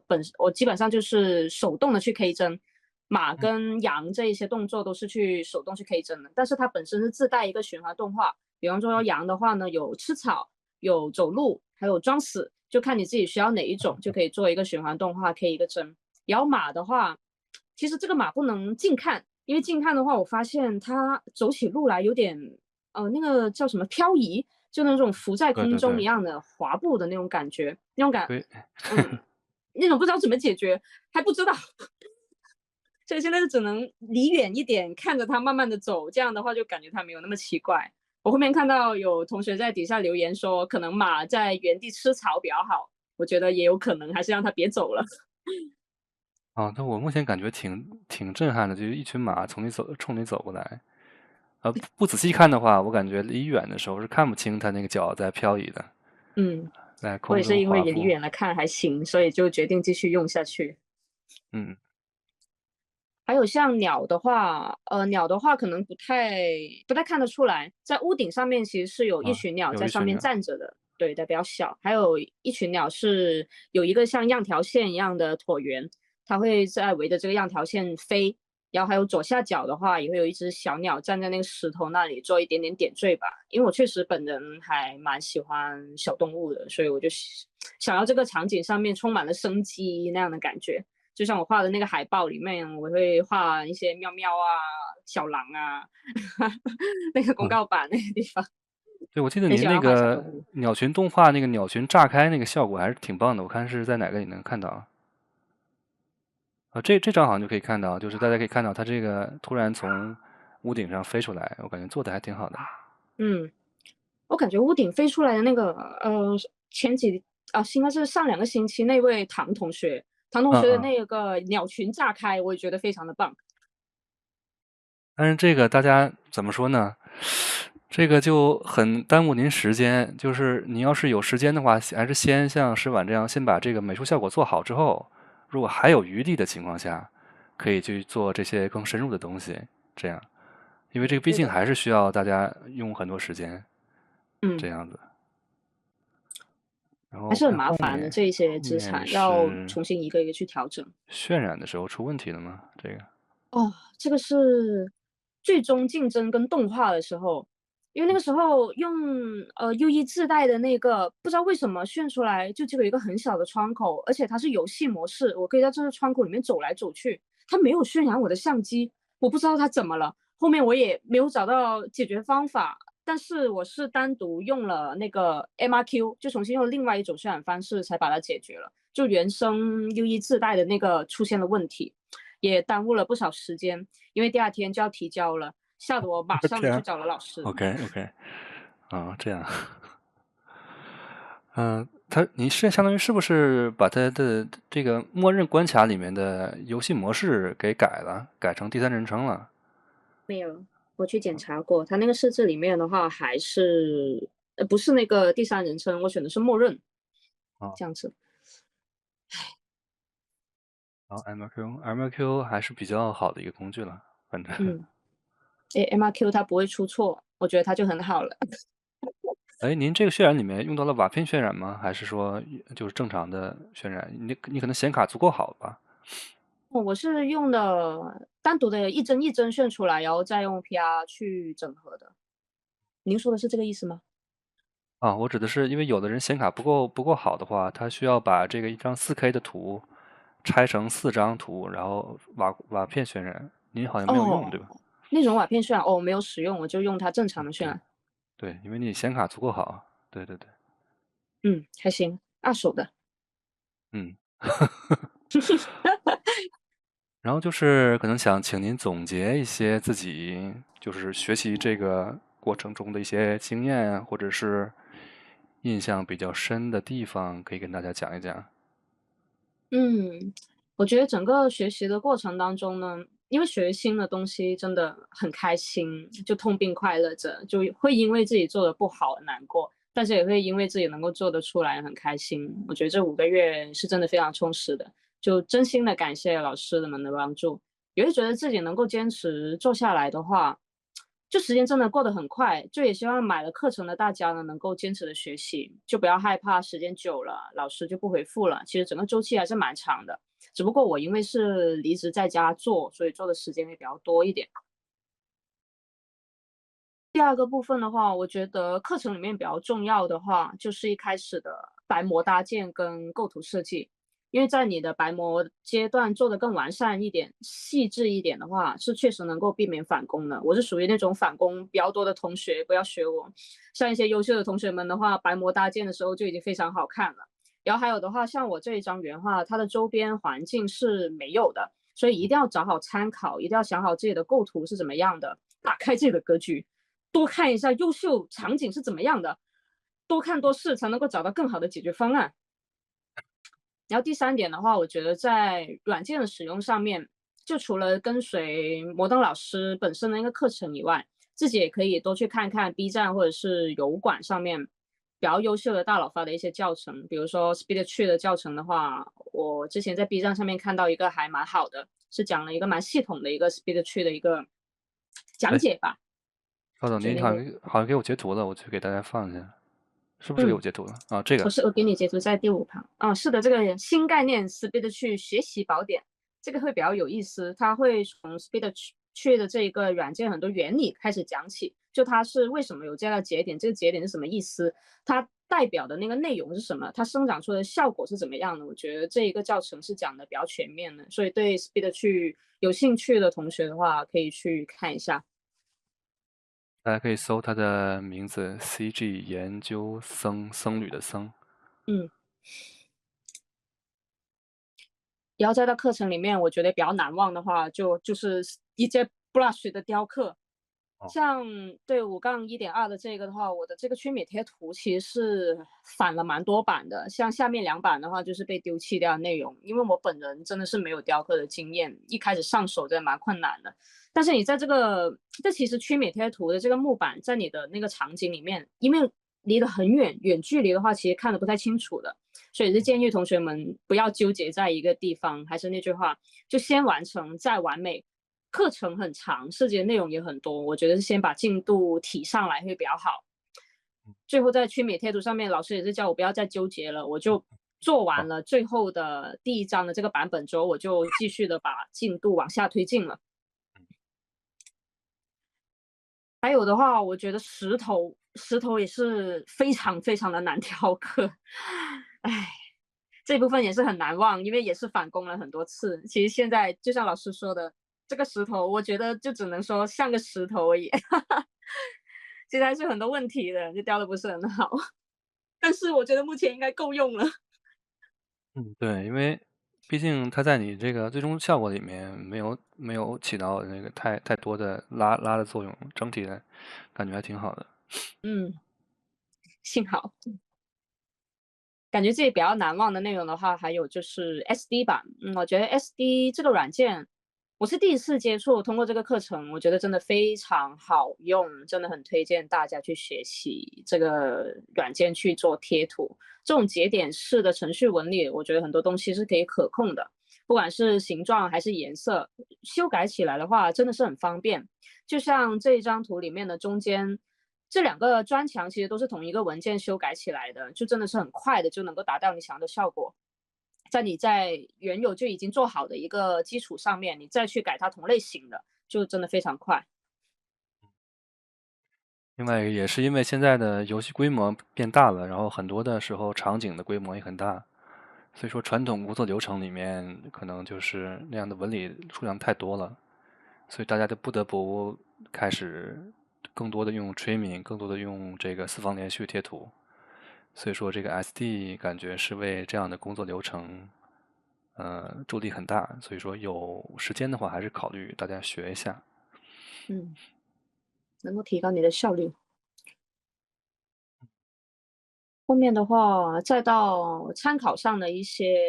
基本上就是手动的去 K 帧，马跟羊这一些动作都是去手动去 K 帧的，但是它本身是自带一个循环动画，比方说羊的话呢，有吃草，有走路，还有装死，就看你自己需要哪一种，就可以做一个循环动画 K 一个帧。然后马的话，其实这个马不能近看，因为近看的话，我发现它走起路来有点那个叫什么漂移，就那种浮在空对对对中一样的滑步的那种感觉，那种对，嗯，那种不知道怎么解决，还不知道，所以现在就只能离远一点，看着它慢慢的走，这样的话就感觉它没有那么奇怪。我后面看到有同学在底下留言说，可能马在原地吃草比较好，我觉得也有可能，还是让它别走了。啊，那我目前感觉挺震撼的，就是一群马冲你走过来，不仔细看的话，我感觉离远的时候是看不清它那个脚在漂移的，嗯，在我也是空中因为离滑步。远了看还行，所以就决定继续用下去。嗯，还有像鸟的话，鸟的话可能不太看得出来，在屋顶上面其实是有一啊，群鸟在上面有一群鸟。站着的，对的，比较小。还有一群鸟是有一个像样条线一样的椭圆，它会在围着这个样条线飞。然后还有左下角的话，也会有一只小鸟站在那个石头那里做一点点点缀吧。因为我确实本人还蛮喜欢小动物的，所以我就想要这个场景上面充满了生机那样的感觉。就像我画的那个海报里面，我会画一些喵喵啊、小狼啊，那个公啊，告板那个地方，对，我记得您那很喜欢画小动个物。鸟群动画那个鸟群炸开那个效果还是挺棒的，我看是在哪个里能看到啊？这张好像就可以看到，就是大家可以看到它这个突然从屋顶上飞出来，我感觉做的还挺好的。嗯，我感觉屋顶飞出来的那个，前几应该是上2个星期那位唐同学的嗯嗯，那个鸟群炸开，我也觉得非常的棒。但是这个大家怎么说呢？这个就很耽误您时间。就是你要是有时间的话，还是先像石板这样，先把这个美术效果做好之后，如果还有余力的情况下，可以去做这些更深入的东西。这样，因为这个毕对的，竟还是需要大家用很多时间这嗯，样子。然后还是很我看麻烦的，这一些后面资产要是重新一个一个去调整。渲染的时候出问题了吗？这个，哦，这个是最终竞争跟动画的时候，因为那个时候用U1自带的那个，不知道为什么炫出来就只有一个很小的窗口，而且它是游戏模式，我可以在这个窗口里面走来走去，它没有渲染我的相机，我不知道它怎么了。后面我也没有找到解决方法，但是我是单独用了那个 MRQ，就重新用另外一种渲染方式才把它解决了。就原生 U1自带的那个出现了问题，也耽误了不少时间，因为第二天就要提交了。吓得我马我天上的去找了老师。，OK OK，啊，这样，嗯，你相当于是不是把它的这个默认关卡里面的游戏模式给改了，改成第三人称了？没有，我去检查过，它那个设置里面的话还是不是那个第三人称，我选的是默认，啊，这样子。然后 MLQ 还是比较好的一个工具了，反正。嗯，诶，MRQ 它不会出错，我觉得它就很好了。哎，您这个渲染里面用到了瓦片渲染吗？还是说就是正常的渲染？你可能显卡足够好吧？我是用的单独的一帧一帧炫出来，然后再用 PR 去整合的。您说的是这个意思吗？啊，我指的是，因为有的人显卡不够好的话，他需要把这个一张4K 的图拆成4张图，然后瓦片渲染。您好像没有用，对哦，吧？那种瓦片渲染，哦，我没有使用，我就用它正常的渲对染。对，因为你显卡足够好。对对对，嗯，还行，二手的。嗯。然后就是可能想请您总结一些自己就是学习这个过程中的一些经验啊，或者是印象比较深的地方，可以跟大家讲一讲。嗯，我觉得整个学习的过程当中呢，因为学新的东西真的很开心，就痛并快乐着，就会因为自己做的不好而难过，但是也会因为自己能够做得出来很开心。我觉得这5个月是真的非常充实的，就真心的感谢老师们的帮助，也会觉得自己能够坚持做下来的话，就时间真的过得很快。就也希望买了课程的大家呢，能够坚持的学习，就不要害怕时间久了，老师就不回复了。其实整个周期还是蛮长的，只不过我因为是离职在家做，所以做的时间会比较多一点。第二个部分的话，我觉得课程里面比较重要的话，就是一开始的白模搭建跟构图设计。因为在你的白模阶段做得更完善一点、细致一点的话，是确实能够避免返工的。我是属于那种返工比较多的同学，不要学我。像一些优秀的同学们的话，白模搭建的时候就已经非常好看了。然后还有的话，像我这一张原画，它的周边环境是没有的，所以一定要找好参考，一定要想好自己的构图是怎么样的，打开自己的格局。多看一下优秀场景是怎么样的，多看多试才能够找到更好的解决方案。然后第三点的话，我觉得在软件的使用上面，就除了跟随摩登老师本身的一个课程以外，自己也可以多去看看 B 站或者是油管上面比较优秀的大佬发的一些教程。比如说 SpeedTree 的教程的话，我之前在 B 站上面看到一个还蛮好的，是讲了一个蛮系统的一个 SpeedTree 的一个讲哎，解吧。稍等，您就那个，好像给我截图了，我去给大家放一下，是不是给我嗯，截图了？啊，这个，我给你截图在第5行。啊，是的，这个新概念 Speed 去学习宝典，这个会比较有意思。它会从 Speed 去的这一个软件很多原理开始讲起，就它是为什么有这个节点，这个节点是什么意思，它代表的那个内容是什么，它生长出的效果是怎么样的。我觉得这一个教程是讲的比较全面的，所以对 Speed 去有兴趣的同学的话，可以去看一下。大家可以搜它的名字 CG 研究僧侣的僧。嗯。然后在到课程里面，我觉得比较难忘的话，就是一些 brush 的雕刻。哦，像对5-1.2的这个的话，我的这个缺米贴图其实是反了蛮多版的。像下面2版的话，就是被丢弃掉的内容，因为我本人真的是没有雕刻的经验，一开始上手真的蛮困难的。但是你在这其实缺米贴图的这个木板，在你的那个场景里面，因为离得很远，远距离的话，其实看得不太清楚的。所以是建议同学们不要纠结在一个地方，还是那句话，就先完成再完美。课程很长，涉及的内容也很多，我觉得是先把进度提上来会比较好。最后在趋美贴图上面，老师也是叫我不要再纠结了，我就做完好，了最后的第一章的这个版本之后，我就继续的把进度往下推进了。还有的话，我觉得石头也是非常非常的难雕刻，唉，这部分也是很难忘，因为也是返工了很多次。其实现在就像老师说的，这个石头，我觉得就只能说像个石头而已，其实还是有很多问题的，就雕的不是很好。但是我觉得目前应该够用了。嗯，对，因为毕竟它在你这个最终效果里面没有起到那个太多的拉的作用，整体的感觉还挺好的。嗯，幸好。感觉自己比较难忘的内容的话，还有就是 SD 吧。我觉得 SD 这个软件，我是第一次接触，通过这个课程，我觉得真的非常好用，真的很推荐大家去学习这个软件去做贴图。这种节点式的程序纹理，我觉得很多东西是可以可控的，不管是形状还是颜色，修改起来的话真的是很方便。就像这一张图里面的中间这两个砖墙其实都是同一个文件修改起来的，就真的是很快的就能够达到你想要的效果。在原有就已经做好的一个基础上面，你再去改它同类型的，就真的非常快。另外也是因为现在的游戏规模变大了，然后很多的时候场景的规模也很大，所以说传统工作流程里面可能就是那样的纹理数量太多了，所以大家就不得不开始更多的用 trimming，更多的用这个四方连续贴图。所以说这个 SD 感觉是为这样的工作流程，助力很大。所以说有时间的话，还是考虑大家学一下。嗯，能够提高你的效率。后面的话，再到参考上的一些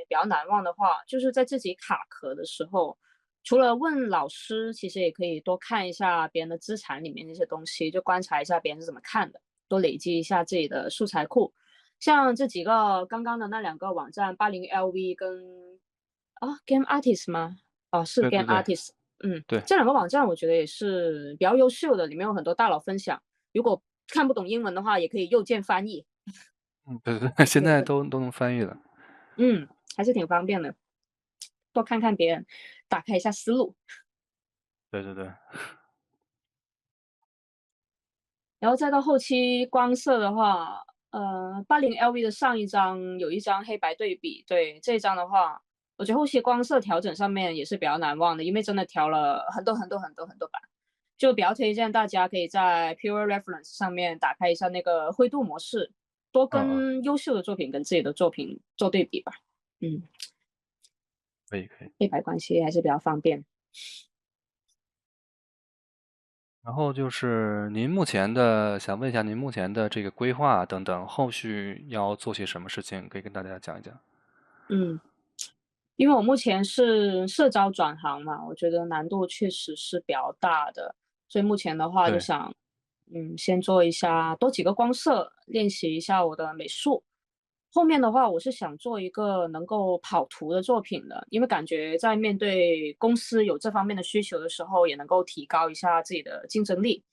比较难忘的话，就是在自己卡壳的时候，除了问老师，其实也可以多看一下别人的资产里面那些东西，就观察一下别人是怎么看的，多累积一下自己的素材库。像这几个刚刚的那两个网站80LV 跟Game Artist 吗？哦，是 对对 Game 对 Artist。对，这两个网站我觉得也是比较优秀的，里面有很多大佬分享。如果看不懂英文的话，也可以右键翻译。嗯，对对对，现在对的，都能翻译了。还是挺方便的，多看看别人，打开一下思路。对对对，然后再到后期光色的话，80LV 的上一张有一张黑白对比，对，这一张的话，我觉得后期光色调整上面也是比较难忘的，因为真的调了很多很多很多很多版，就比较推荐大家可以在 Pure Reference 上面打开一下那个灰度模式，多嗯嗯，跟优秀的作品跟自己的作品做对比吧。嗯，可以可以。黑白关系还是比较方便。然后就是您目前的，想问一下您目前的这个规划等等，后续要做些什么事情，可以跟大家讲一讲。嗯。因为我目前是社招转行嘛，我觉得难度确实是比较大的，所以目前的话就对，想，先做一下多几个光色，练习一下我的美术。后面的话，我是想做一个能够跑图的作品的，因为感觉在面对公司有这方面的需求的时候，也能够提高一下自己的竞争力。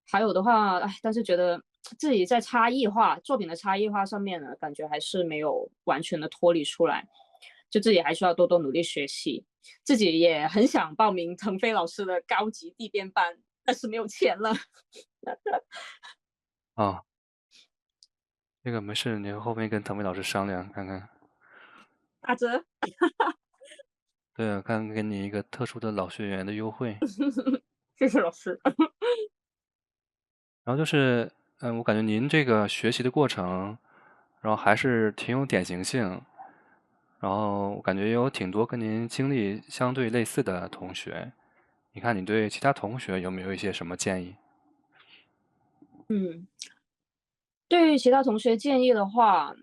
还有的话，但是觉得自己在差异化作品的差异化上面呢，感觉还是没有完全的脱离出来，就自己还需要多多努力学习。自己也很想报名腾飞老师的高级地编班，但是没有钱了。啊，这个没事，你后面跟唐梅老师商量看看。打折。对啊，看给你一个特殊的老学员的优惠。谢谢老师。然后就是，我感觉您这个学习的过程，然后还是挺有典型性，然后我感觉也有挺多跟您经历相对类似的同学。你看你对其他同学有没有一些什么建议？嗯。对于其他同学建议的话，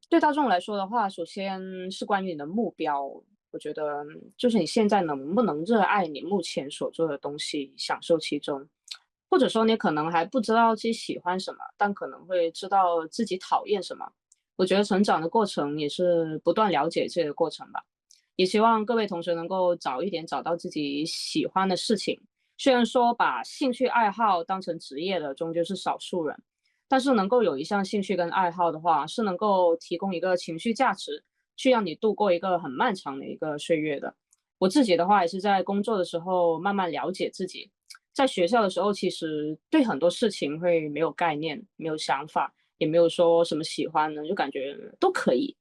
对大众来说的话，首先是关于你的目标。我觉得就是你现在能不能热爱你目前所做的东西，享受其中，或者说你可能还不知道自己喜欢什么，但可能会知道自己讨厌什么。我觉得成长的过程也是不断了解自己的过程吧。也希望各位同学能够早一点找到自己喜欢的事情。虽然说把兴趣爱好当成职业的终究是少数人，但是能够有一项兴趣跟爱好的话，是能够提供一个情绪价值，去让你度过一个很漫长的一个岁月的。我自己的话，也是在工作的时候慢慢了解自己，在学校的时候，其实对很多事情会没有概念、没有想法，也没有说什么喜欢的，就感觉都可以。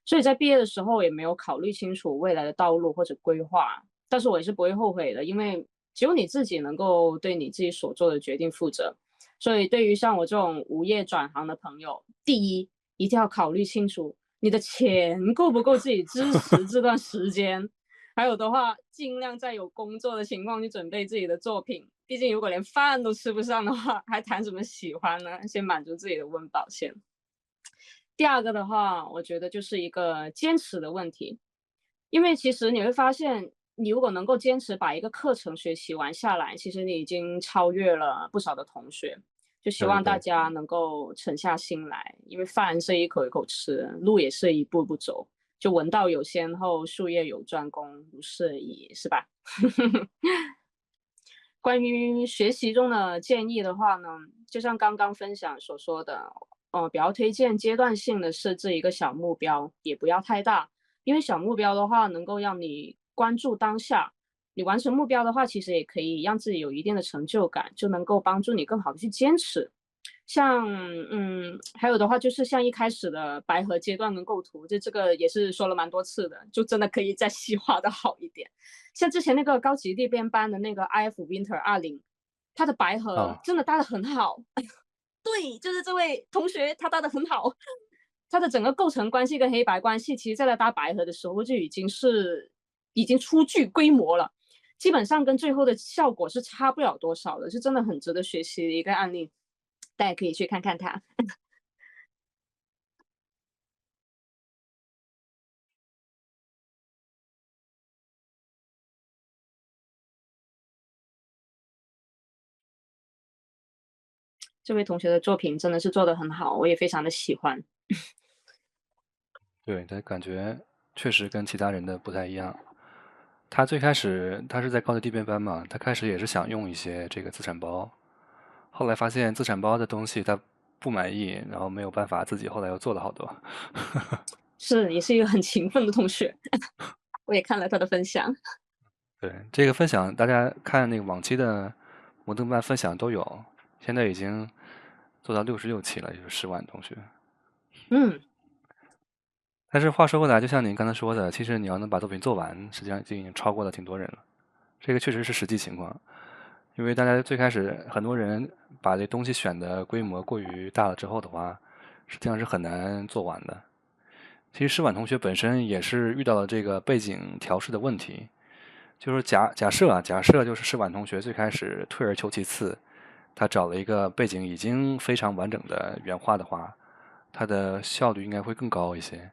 所以在毕业的时候也没有考虑清楚未来的道路或者规划，但是我也是不会后悔的，因为只有你自己能够对你自己所做的决定负责。所以对于像我这种无业转行的朋友，第一，一定要考虑清楚你的钱够不够自己支持这段时间，还有的话，尽量在有工作的情况去准备自己的作品。毕竟如果连饭都吃不上的话，还谈什么喜欢呢？先满足自己的温饱先。第二个的话，我觉得就是一个坚持的问题。因为其实你会发现，你如果能够坚持把一个课程学习完下来，其实你已经超越了不少的同学。就希望大对对，家能够沉下心来，因为饭是一口一口吃，路也是一步步走。就闻道有先后，术业有专攻，不是已，是吧？关于学习中的建议的话呢，就像刚刚分享所说的，比较推荐阶段性的设置一个小目标，也不要太大，因为小目标的话能够让你关注当下，你完成目标的话，其实也可以让自己有一定的成就感，就能够帮助你更好的去坚持。像还有的话就是像一开始的白盒阶段跟构图，这个也是说了蛮多次的，就真的可以再细化的好一点。像之前那个高级裂变班的那个 IF Winter 20，他的白盒啊，真的搭的很好。对，就是这位同学他搭的很好，他的整个构成关系跟黑白关系，其实在他搭白盒的时候就已经初具规模了，基本上跟最后的效果是差不了多少的，是真的很值得学习的一个案例，大家可以去看看他。这位同学的作品真的是做得很好，我也非常的喜欢。对，他感觉确实跟其他人的不太一样。他最开始他是在高级地变班嘛，他开始也是想用一些这个资产包，后来发现资产包的东西他不满意，然后没有办法，自己后来又做了好多。是，也是一个很勤奋的同学，我也看了他的分享。对，这个分享大家看那个往期的摩登班分享都有，现在已经做到66期了，就是10万同学。嗯但是话说回来，就像您刚才说的，其实你要能把作品做完，实际上就已经超过了挺多人了。这个确实是实际情况，因为大家最开始很多人把这东西选的规模过于大了之后的话，实际上是很难做完的。其实施婉同学本身也是遇到了这个背景调试的问题，就是假设就是施婉同学最开始退而求其次，他找了一个背景已经非常完整的原画的话，他的效率应该会更高一些。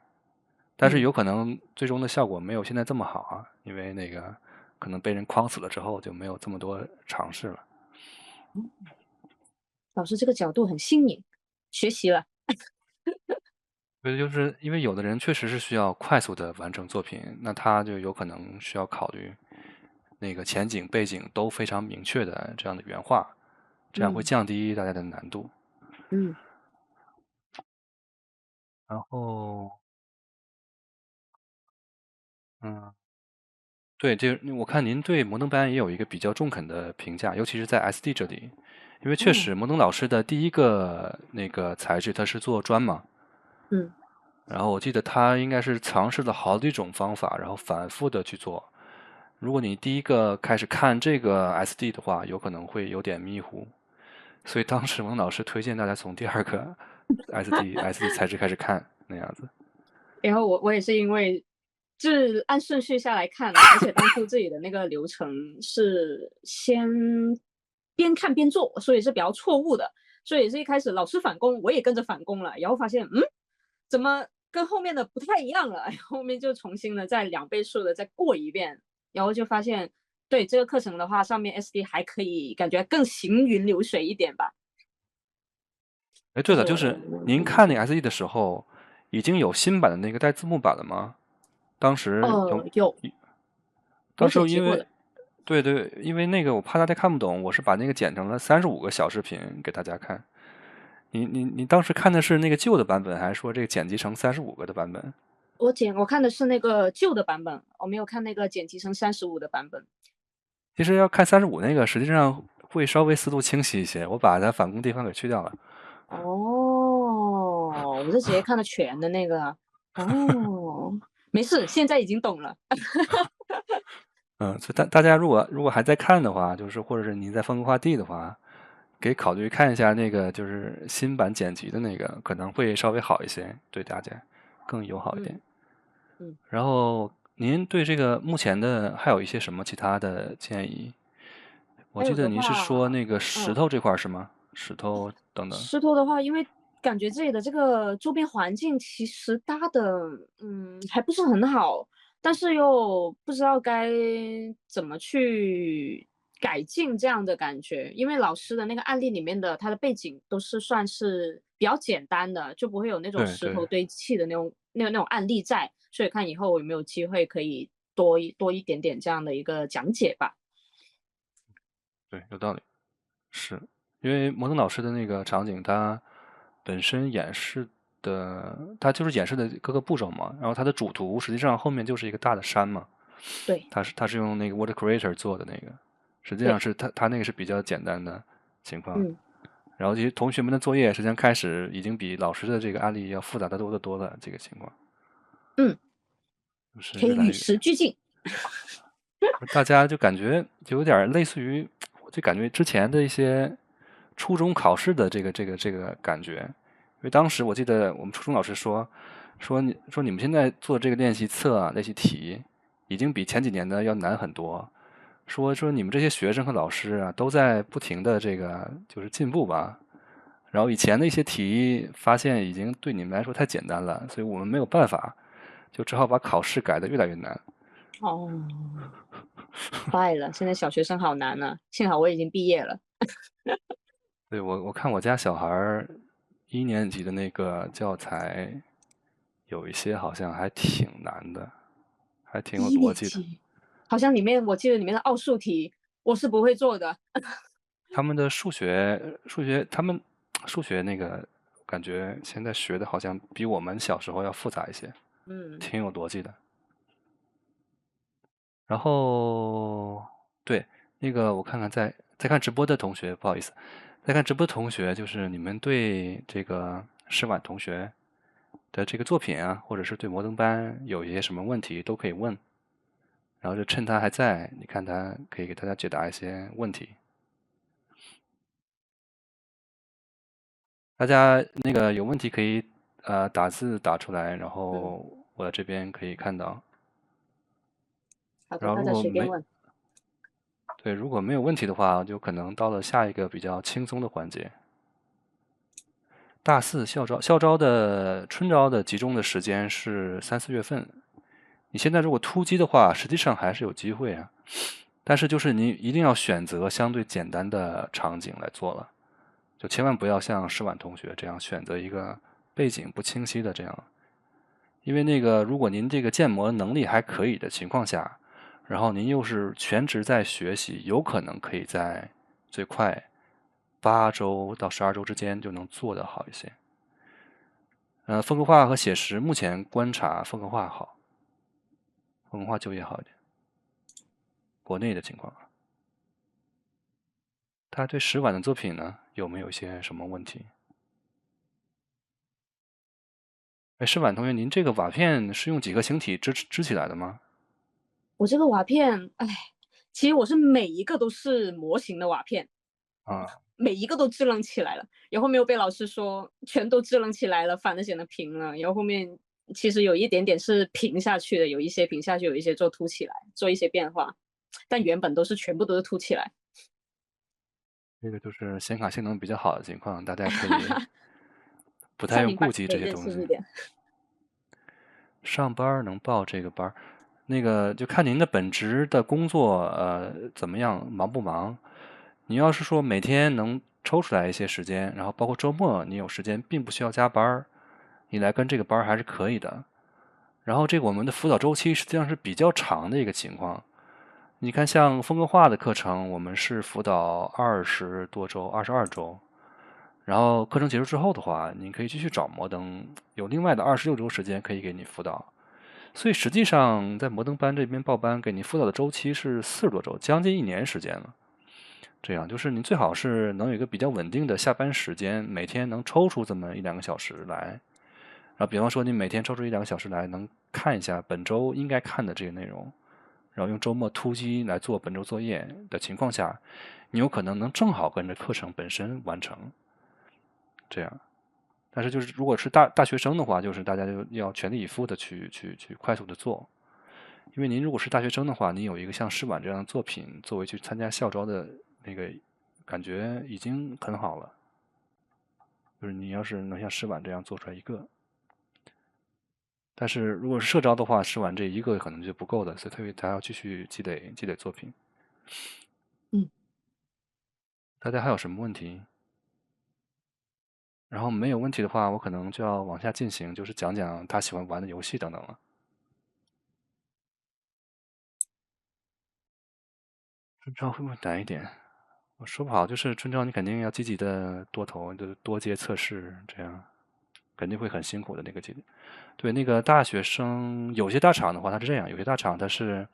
但是嗯。有可能最终的效果没有现在这么好啊，因为那个可能被人框死了之后就没有这么多尝试了。老师这个角度很新颖，学习了。所以就是因为有的人确实是需要快速的完成作品，那他就有可能需要考虑那个前景背景都非常明确的这样的原画，这样会嗯降低大家的难度。嗯然后，嗯，对，就是我看您对摩登班也有一个比较中肯的评价，尤其是在 SD 这里，因为确嗯实摩登老师的第一个那个材质他是做砖嘛，嗯然后我记得他应该是尝试了好几种方法，然后反复的去做。如果你第一个开始看这个 SD 的话，有可能会有点迷糊，所以当时王老师推荐大家从第二个 SD 材质开始看那样子。然后我也是因为就是按顺序下来看的，而且当初自己的那个流程是先边看边做，所以是比较错误的。所以是一开始老师返工，我也跟着返工了，然后发现怎么跟后面的不太一样了？后面就重新的再2倍速的再过一遍，然后就发现对这个课程的话，上面 SD 还可以感觉更行云流水一点吧。哎，对了，就这是我的是您看那个 SD 的时候，已经有新版的那个带字幕版了吗？当时有，有当时剪辑过的。因为对对，因为那个我怕大家看不懂，我是把那个剪成了35个小视频给大家看。你当时看的是那个旧的版本，还是说这个剪辑成35个的版本？我看的是那个旧的版本，我没有看那个剪辑成35的版本。其实要看35那个，实际上会稍微思路清晰一些。我把它反攻地方给去掉了。哦，我是直接看的全的那个。哦，没事，现在已经懂了。所以大家如果还在看的话，就是或者是您在分科画地的话，可以考虑看一下那个就是新版剪辑的那个，可能会稍微好一些，对大家更友好一点。嗯嗯，然后您对这个目前的还有一些什么其他的建议？我还有的记得您是说话，那个石嗯。头这块儿是吗？石头等等。石头的话，因为感觉这里的这个周边环境其实搭的，还不是很好，但是又不知道该怎么去改进这样的感觉。因为老师的那个案例里面的他的背景都是算是比较简单的，就不会有那种对对石头堆砌的那种案例在，所以看以后有没有机会可以多一点点这样的一个讲解吧。对，有道理。是因为摩登老师的那个场景，它本身演示的，它就是演示的各个步骤嘛。然后它的主图实际上后面就是一个大的山嘛。对它是用那个 Word Creator 做的那个，实际上对，是它那个是比较简单的情况。嗯然后这些同学们的作业实际上开始已经比老师的这个案例要复杂的多得多了。这个情况嗯，就是可以与越来越，时俱进。大家就感觉就有点类似于，我就感觉之前的一些初中考试的这个感觉。因为当时我记得我们初中老师说你们现在做这个练习册啊、练习题，已经比前几年的要难很多。说你们这些学生和老师啊，都在不停的这个就是进步吧。然后以前的一些题发现已经对你们来说太简单了，所以我们没有办法，就只好把考试改得越来越难。哦，坏了，现在小学生好难啊，幸好我已经毕业了。对，我看我家小孩儿1年级的那个教材，有一些好像还挺难的，还挺有一逻辑的。年级，好像我记得里面的奥数题我是不会做的。他们的数学，他们数学那个感觉现在学的好像比我们小时候要复杂一些，嗯，挺有逻辑的。然后对，那个我看看在看直播的同学，不好意思，在看直播的同学，就是你们对这个施婉同学的这个作品啊，或者是对摩登班有一些什么问题都可以问，然后就趁他还在，你看他可以给大家解答一些问题。大家那个有问题可以打字打出来，然嗯，后我这边可以看到。好的，然后大家随便问。如果没有问题的话，就可能到了下一个比较轻松的环节。大四校招的春招的集中的时间是3、4月份。你现在如果突击的话，实际上还是有机会啊。但是就是你一定要选择相对简单的场景来做了，就千万不要像施婉同学这样选择一个背景不清晰的这样。因为那个如果您这个建模能力还可以的情况下，然后您又是全职在学习，有可能可以在最快8周到12周之间就能做得好一些。风格化和写实目前观察风格化好，风格化就业好一点。国内的情况啊，他对石婉的作品呢有没有一些什么问题？哎，石婉同学，您这个瓦片是用几何形体支起来的吗？我这个瓦片，哎，其实我是每一个都是模型的瓦片，啊，每一个都支棱起来了，然后没有被老师说全都支棱起来了，反而显得平了。然后后面其实有一点点是平下去的，有一些平下去，有一些做凸起来，做一些变化，但原本都是全部都是凸起来。这个就是显卡性能比较好的情况，大家可以不太上明白用顾及可以这些东西。认清一点。上班能报这个班那个就看您的本职的工作怎么样，忙不忙？你要是说每天能抽出来一些时间，然后包括周末你有时间，并不需要加班你来跟这个班还是可以的。然后这个我们的辅导周期实际上是比较长的一个情况。你看，像风格化的课程，我们是辅导20多周、22周，然后课程结束之后的话，你可以继续找摩登，有另外的26周时间可以给你辅导。所以实际上，在摩登班这边报班给你辅导的周期是40多周，将近1年时间了。这样就是你最好是能有一个比较稳定的下班时间，每天能抽出这么1-2个小时来。然后比方说你每天抽出1-2个小时来，能看一下本周应该看的这个内容，然后用周末突击来做本周作业的情况下，你有可能能正好跟着课程本身完成。这样，但是就是如果是大学生的话，就是大家就要全力以赴的去快速的做。因为您如果是大学生的话，您有一个像诗晚这样的作品作为去参加校招的那个感觉已经很好了。就是你要是能像诗晚这样做出来一个，但是如果是社招的话，诗晚这一个可能就不够的，所以他要继续积累作品。嗯，大家还有什么问题？然后没有问题的话，我可能就要往下进行，就是讲讲他喜欢玩的游戏等等了。春招会不会难一点？我说不好，就是春招你肯定要积极的多投，就是多接测试，这样肯定会很辛苦的那个阶段。对，那个大学生有些大厂的话，它是这样，有些大厂它是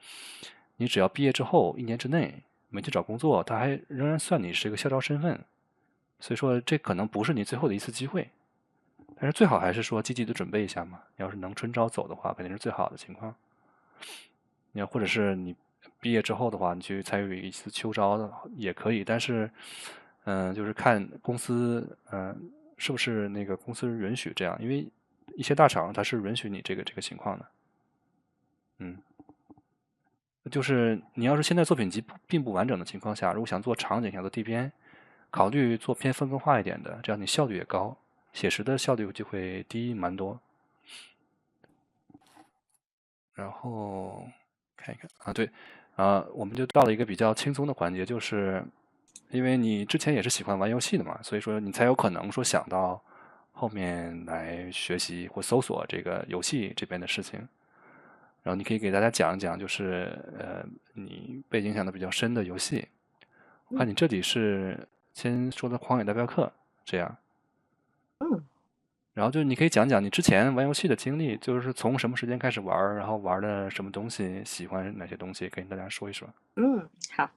你只要毕业之后1年之内没去找工作，他还仍然算你是一个校招身份，所以说这可能不是你最后的一次机会。但是最好还是说积极的准备一下嘛。要是能春招走的话，肯定是最好的情况。你要或者是你毕业之后的话，你去参与一次秋招的也可以，但是，就是看公司，是不是那个公司允许这样，因为一些大厂它是允许你这个情况的。嗯，就是你要是现在作品集并不完整的情况下，如果想做场景，想做地边，考虑做偏分割化一点的，这样你效率也高，写实的效率就会低蛮多。然后看一看啊，对，我们就到了一个比较轻松的环节，就是因为你之前也是喜欢玩游戏的嘛，所以说你才有可能说想到后面来学习或搜索这个游戏这边的事情。然后你可以给大家讲一讲，就是你被影响的比较深的游戏。我看嗯你这里是先说的《荒野大镖客》这样，嗯。然后就是你可以讲讲你之前玩游戏的经历，就是从什么时间开始玩，然后玩的什么东西，喜欢哪些东西，跟大家说一说。嗯，好。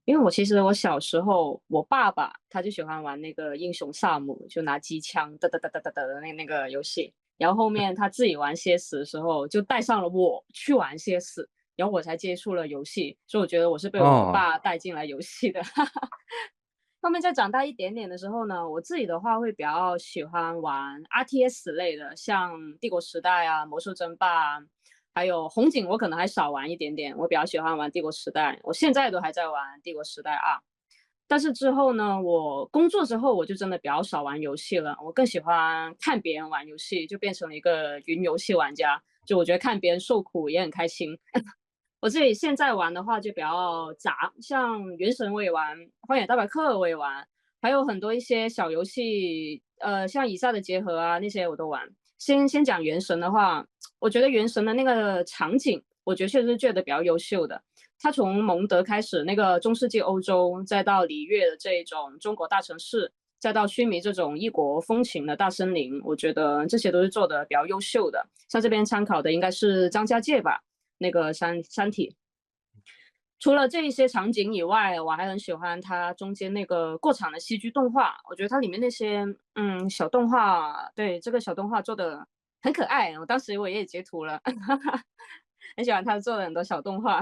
因为其实我小时候，我爸爸他就喜欢玩那个英雄萨姆，就拿机枪哒哒哒哒哒哒的那个游戏。然后后面他自己玩 CS 的时候，就带上了我去玩 CS，然后我才接触了游戏。所以我觉得我是被我哦，爸带进来游戏的。后面再长大一点点的时候呢，我自己的话会比较喜欢玩 RTS 类的，像帝国时代啊、魔兽争霸啊，还有红警，我可能还少玩一点点。我比较喜欢玩帝国时代，我现在都还在玩帝国时代2。但是之后呢，我工作之后，我就真的比较少玩游戏了。我更喜欢看别人玩游戏，就变成了一个云游戏玩家。就我觉得看别人受苦也很开心。我自己现在玩的话就比较杂，像原神我也玩，荒野大镖客我也玩，还有很多一些小游戏，像以撒的结合啊那些我都玩。先讲原神的话，我觉得原神的那个场景，我觉得确实是觉得比较优秀的。它从蒙德开始，那个中世纪欧洲，再到里约的这种中国大城市，再到须弥这种异国风情的大森林，我觉得这些都是做的比较优秀的。像这边参考的应该是张家界吧，那个三体。除了这一些场景以外，我还很喜欢它中间那个过场的 CG 动画，我觉得它里面那些小动画，对这个小动画做的很可爱，我当时我也截图了。很喜欢他做的很多小动画。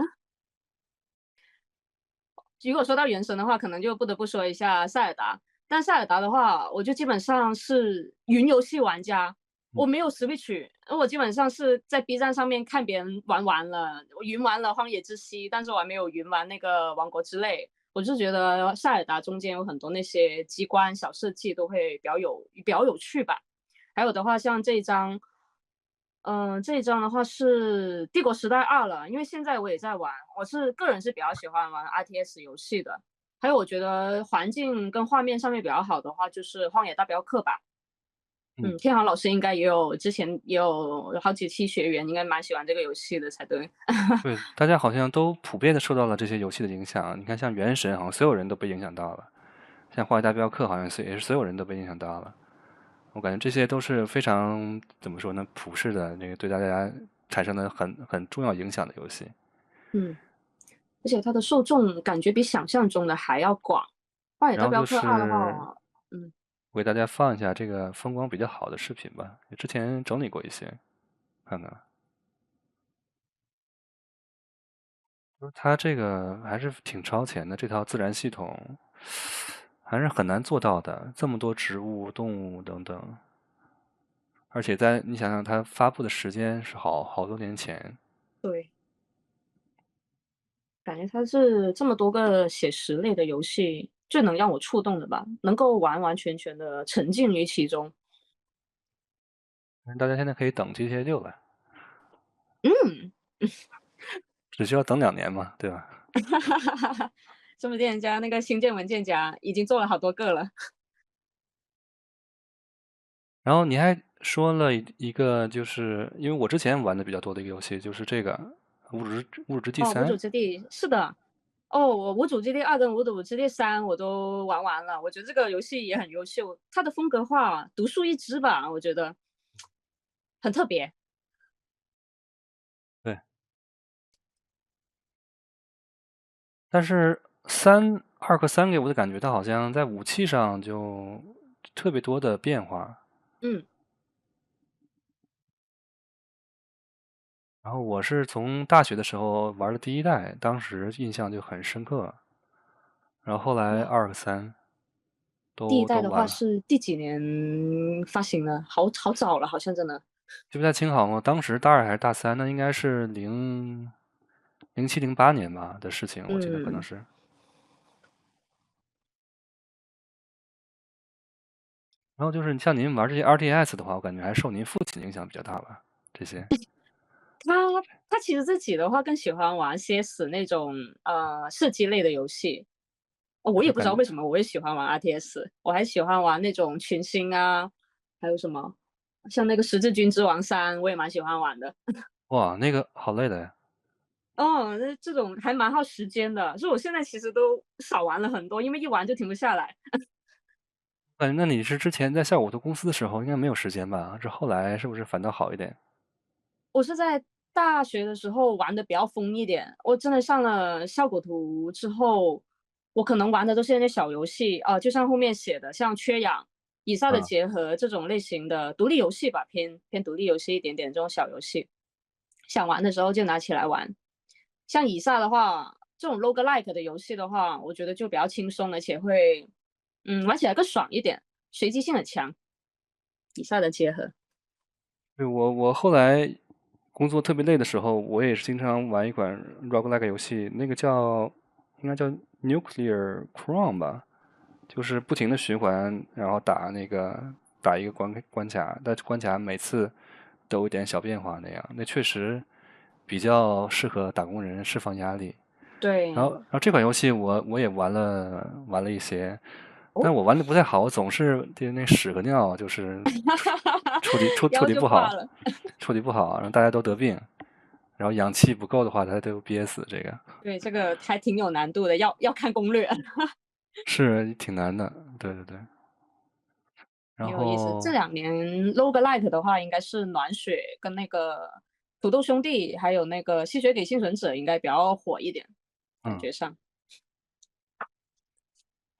如果说到原神的话，可能就不得不说一下塞尔达。但塞尔达的话，我就基本上是云游戏玩家，我没有 Switch，我基本上是在 B 站上面看别人玩完了，我云完了《荒野之息》，但是我还没有云完那个《王国之泪》。我就觉得塞尔达中间有很多那些机关小设计都会比较有趣吧。还有的话，像这一章，这一章的话是《帝国时代2》了，因为现在我也在玩，我是个人是比较喜欢玩 RTS 游戏的。还有我觉得环境跟画面上面比较好的话，就是《荒野大镖客》吧。嗯，天航老师应该之前也有好几期学员，应该蛮喜欢这个游戏的才对。对，大家好像都普遍的受到了这些游戏的影响。你看，像《原神》，好像所有人都被影响到了；像《荒野大镖客》，好像也是所有人都被影响到了。我感觉这些都是非常怎么说呢，普世的那个对大家产生了很重要影响的游戏。嗯。而且它的受众感觉比想象中的还要广。《荒野然后就大镖客二》的是话，嗯，我给大家放一下这个风光比较好的视频吧，之前整理过一些，看看。就是它这个还是挺超前的，这套自然系统还是很难做到的，这么多植物、动物等等，而且在你想想，它发布的时间是好多年前。对，感觉它是这么多个写实类的游戏最能让我触动的吧，能够完完全全的沉浸于其中。但是大家现在可以等 GTA 6了，嗯，只需要等2年嘛，对吧？说不定人家那个新建文件夹已经做了好多个了。然后你还说了一个，就是因为我之前玩的比较多的一个游戏，就是这个《无主之地哦，无三》。主之地，是的。哦，我无主之地二跟无主之地三我都玩完了，我觉得这个游戏也很优秀，它的风格化独树一帜吧，我觉得很特别。对，但是二和三给我的感觉，它好像在武器上就特别多的变化。嗯，然后我是从大学的时候玩的第一代，当时印象就很深刻。然后后来哇，二和三第一代的话都玩了，是第几年发行的？好早了，好像真的。记不太清好吗？当时大二还是大三？那应该是0708年吧的事情，我记得可能嗯，是。然后就是像您玩这些 RTS 的话，我感觉还受您父亲影响比较大吧？这些他其实自己的话更喜欢玩 CS 那种射击类的游戏。哦，我也不知就感觉道为什么我也喜欢玩 RTS，我还喜欢玩那种群星啊，还有什么像那个十字军之王三，我也蛮喜欢玩的。哇，那个好累的呀。哦，那这种还蛮耗时间的，所以我现在其实都少玩了很多，因为一玩就停不下来。那你是之前在效果图公司的时候应该没有时间吧？这后来是不是反倒好一点？我是在大学的时候玩的比较疯一点，我真的上了效果图之后，我可能玩的都是那些小游戏啊，就像后面写的，像缺氧、以撒的啊，结合这种类型的独立游戏吧，偏独立游戏一点点这种小游戏，想玩的时候就拿起来玩。像以撒的话，这种 roguelike 的游戏的话，我觉得就比较轻松，而且会玩起来更爽一点，随机性很强。以撒的结合，对，我后来工作特别累的时候，我也是经常玩一款 roguelike 游戏，那个应该叫 Nuclear Crown 吧，就是不停的循环，然后打一个关卡，但关卡每次都有一点小变化那样，那确实比较适合打工人释放压力。对，然后这款游戏我也玩了一些，哦，但我玩的不太好，我总是那屎和尿就是处然后理不好，就挂了。处理不好，让大家都得病，然后氧气不够的话，他都憋死。这个对，这个还挺有难度的，要看攻略，是挺难的，对对对。然挺有意思。这后2年 roguelike 的话，应该是暖血跟那个土豆兄弟，还有那个吸血鬼幸存者应该比较火一点，感嗯，觉上。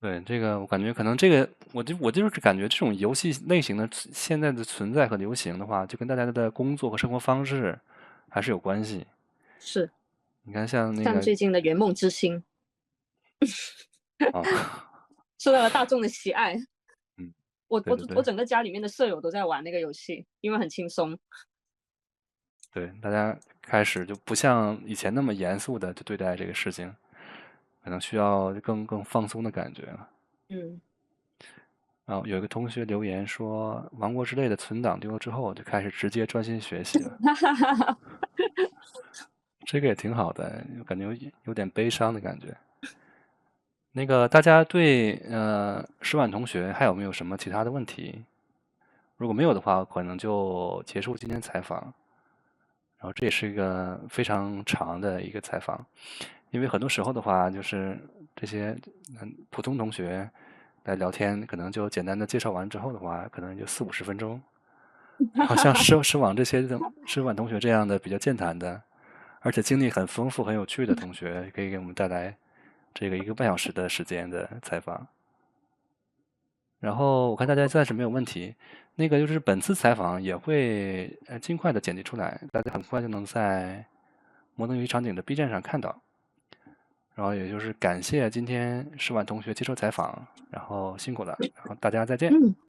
对这个我感觉可能这个我就是感觉这种游戏类型的现在的存在和流行的话，就跟大家的工作和生活方式还是有关系。是，你看像那个像最近的圆梦之星啊，受到了大众的喜爱。嗯，我我对对对。我整个家里面的舍友都在玩那个游戏，因为很轻松。对，大家开始就不像以前那么严肃的就对待这个事情，可能需要更放松的感觉了。嗯，然后有一个同学留言说，《王国之泪》的存档丢了之后，就开始直接专心学习了。哈哈哈哈。这个也挺好的，感觉有点悲伤的感觉。那个大家对石婉同学还有没有什么其他的问题？如果没有的话，可能就结束今天采访。然后这也是一个非常长的一个采访。因为很多时候的话，就是这些普通同学来聊天，可能就简单的介绍完之后的话，可能就40-50分钟。然后像石网这些的石婉同学这样的比较健谈的，而且经历很丰富、很有趣的同学，可以给我们带来这个1个半小时的时间的采访。然后我看大家暂时没有问题，那个就是本次采访也会尽快的剪辑出来，大家很快就能在摩登游戏场景的 B 站上看到。然后也就是感谢今天石婉同学接受采访，然后辛苦了，然后大家再见。嗯。